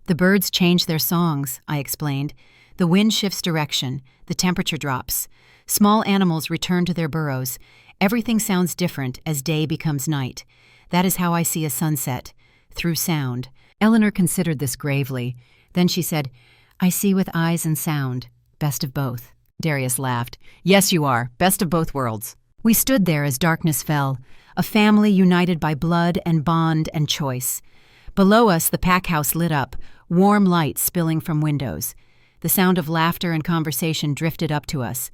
Speaker 1: "The birds change their songs," I explained. "The wind shifts direction, the temperature drops. Small animals return to their burrows. Everything sounds different as day becomes night. That is how I see a sunset, through sound." Eleanor considered this gravely. Then she said, "I see with eyes and sound. Best of both." Darius laughed. "Yes, you are. Best of both worlds." We stood there as darkness fell, a family united by blood and bond and choice. Below us, the pack house lit up, warm light spilling from windows. The sound of laughter and conversation drifted up to us.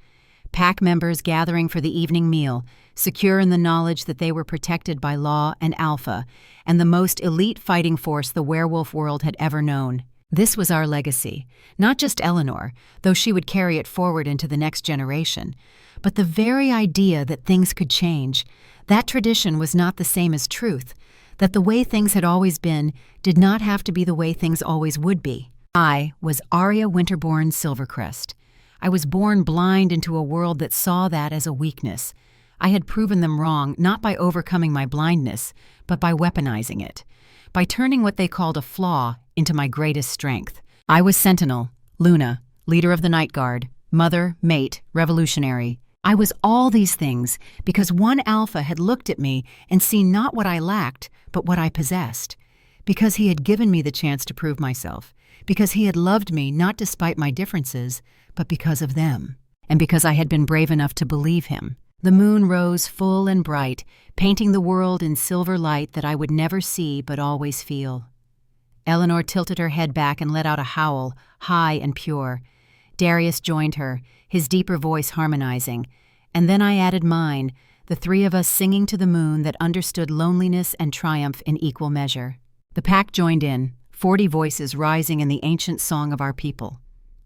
Speaker 1: Pack members gathering for the evening meal, secure in the knowledge that they were protected by law and alpha, and the most elite fighting force the werewolf world had ever known. This was our legacy, not just Eleanor, though she would carry it forward into the next generation, but the very idea that things could change. That tradition was not the same as truth, that the way things had always been did not have to be the way things always would be. I was Aria Winterborne Silvercrest. I was born blind into a world that saw that as a weakness. I had proven them wrong not by overcoming my blindness, but by weaponizing it, by turning what they called a flaw into my greatest strength. I was Sentinel, Luna, leader of the Night Guard, mother, mate, revolutionary. I was all these things because one alpha had looked at me and seen not what I lacked, but what I possessed. Because he had given me the chance to prove myself. Because he had loved me not despite my differences, but because of them. And because I had been brave enough to believe him. The moon rose full and bright, painting the world in silver light that I would never see but always feel. Eleanor tilted her head back and let out a howl, high and pure. Darius joined her, his deeper voice harmonizing. And then I added mine, the three of us singing to the moon that understood loneliness and triumph in equal measure. The pack joined in, 40 voices rising in the ancient song of our people.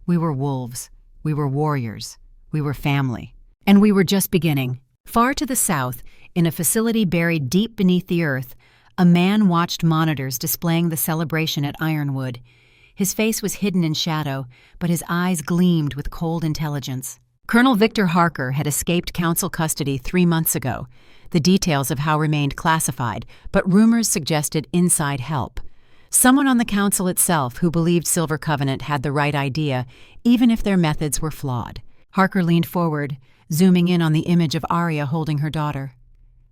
Speaker 1: We were wolves. We were warriors. We were family. And we were just beginning. Far to the south, in a facility buried deep beneath the earth, a man watched monitors displaying the celebration at Ironwood. His face was hidden in shadow, but his eyes gleamed with cold intelligence. Colonel Victor Harker had escaped council custody 3 months ago. The details of how remained classified, but rumors suggested inside help. Someone on the council itself who believed Silver Covenant had the right idea, even if their methods were flawed. Harker leaned forward, zooming in on the image of Aria holding her daughter.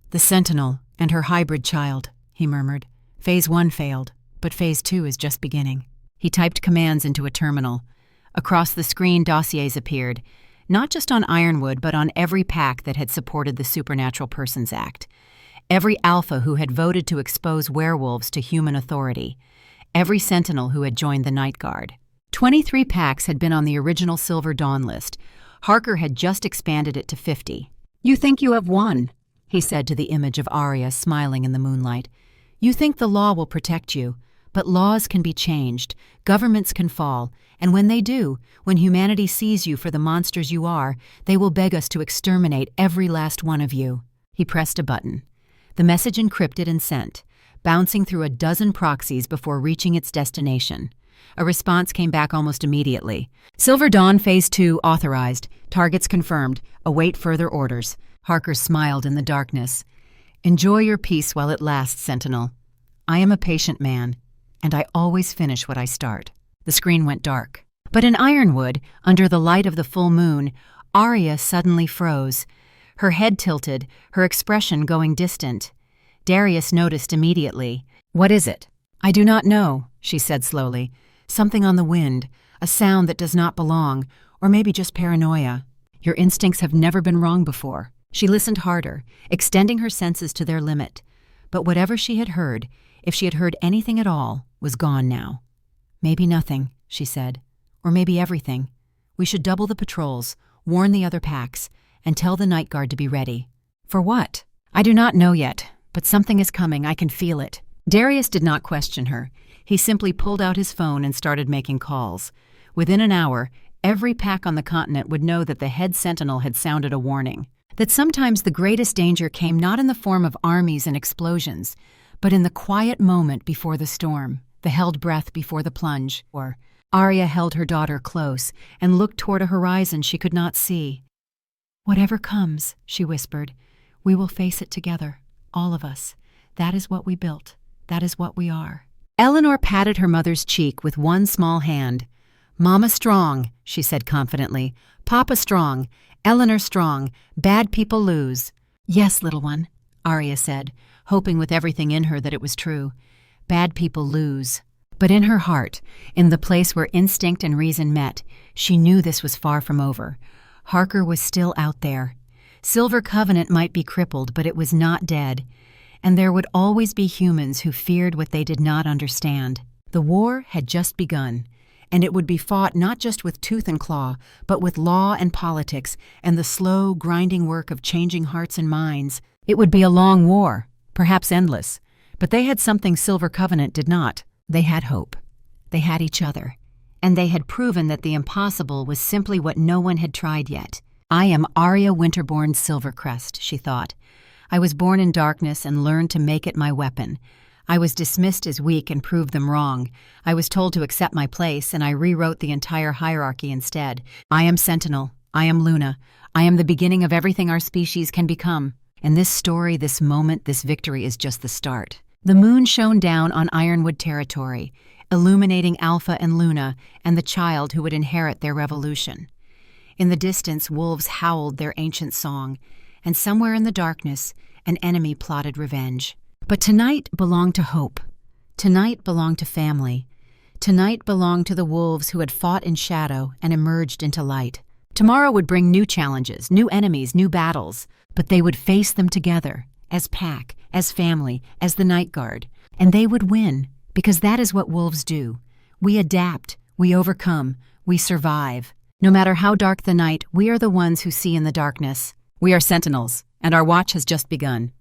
Speaker 1: "The Sentinel and her hybrid child," he murmured. "Phase 1 failed, but Phase 2 is just beginning. He typed commands into a terminal. Across the screen, dossiers appeared, not just on Ironwood, but on every pack that had supported the Supernatural Persons Act. Every alpha who had voted to expose werewolves to human authority. Every sentinel who had joined the Night Guard. 23 packs had been on the original Silver Dawn list. Harker had just expanded it to 50. "You think you have won," he said to the image of Aria smiling in the moonlight. "You think the law will protect you, but laws can be changed, governments can fall, and when they do, when humanity sees you for the monsters you are, they will beg us to exterminate every last one of you." He pressed a button. The message encrypted and sent, bouncing through a dozen proxies before reaching its destination. A response came back almost immediately. "Silver Dawn Phase 2 authorized. Targets confirmed. Await further orders." Harker smiled in the darkness. "Enjoy your peace while it lasts, Sentinel. I am a patient man, and I always finish what I start." The screen went dark. But in Ironwood, under the light of the full moon, Aria suddenly froze. Her head tilted, her expression going distant. Darius noticed immediately. "What is it?" "I do not know," she said slowly. "Something on the wind, a sound that does not belong, or maybe just paranoia. Your instincts have never been wrong before." She listened harder, extending her senses to their limit. But whatever she had heard, if she had heard anything at all, was gone now. "Maybe nothing," she said. "Or maybe everything. We should double the patrols, warn the other packs, and tell the Night Guard to be ready." "For what?" "I do not know yet, but something is coming. I can feel it." Darius did not question her. He simply pulled out his phone and started making calls. Within an hour, every pack on the continent would know that the head sentinel had sounded a warning. That sometimes the greatest danger came not in the form of armies and explosions, but in the quiet moment before the storm, the held breath before the plunge. Or Aria held her daughter close and looked toward a horizon she could not see. "Whatever comes," she whispered, "we will face it together, all of us. That is what we built. That is what we are." Eleanor patted her mother's cheek with one small hand. "Mama strong," she said confidently. "Papa strong. Eleanor strong. Bad people lose." "Yes, little one," Aria said, hoping with everything in her that it was true. "Bad people lose." But in her heart, in the place where instinct and reason met, she knew this was far from over. Harker was still out there. Silver Covenant might be crippled, but it was not dead. And there would always be humans who feared what they did not understand. The war had just begun, and it would be fought not just with tooth and claw, but with law and politics and the slow, grinding work of changing hearts and minds. It would be a long war, perhaps endless, but they had something Silver Covenant did not. They had hope. They had each other. And they had proven that the impossible was simply what no one had tried yet. "I am Aria Winterborne Silvercrest," she thought. "I was born in darkness and learned to make it my weapon. I was dismissed as weak and proved them wrong. I was told to accept my place, and I rewrote the entire hierarchy instead. I am Sentinel. I am Luna. I am the beginning of everything our species can become. And this story, this moment, this victory is just the start." The moon shone down on Ironwood territory, illuminating Alpha and Luna and the child who would inherit their revolution. In the distance, wolves howled their ancient song, and somewhere in the darkness, an enemy plotted revenge. But tonight belonged to hope. Tonight belonged to family. Tonight belonged to the wolves who had fought in shadow and emerged into light. Tomorrow would bring new challenges, new enemies, new battles, but they would face them together, as pack, as family, as the Night Guard. And they would win, because that is what wolves do. We adapt, we overcome, we survive. No matter how dark the night, we are the ones who see in the darkness. We are sentinels, and our watch has just begun.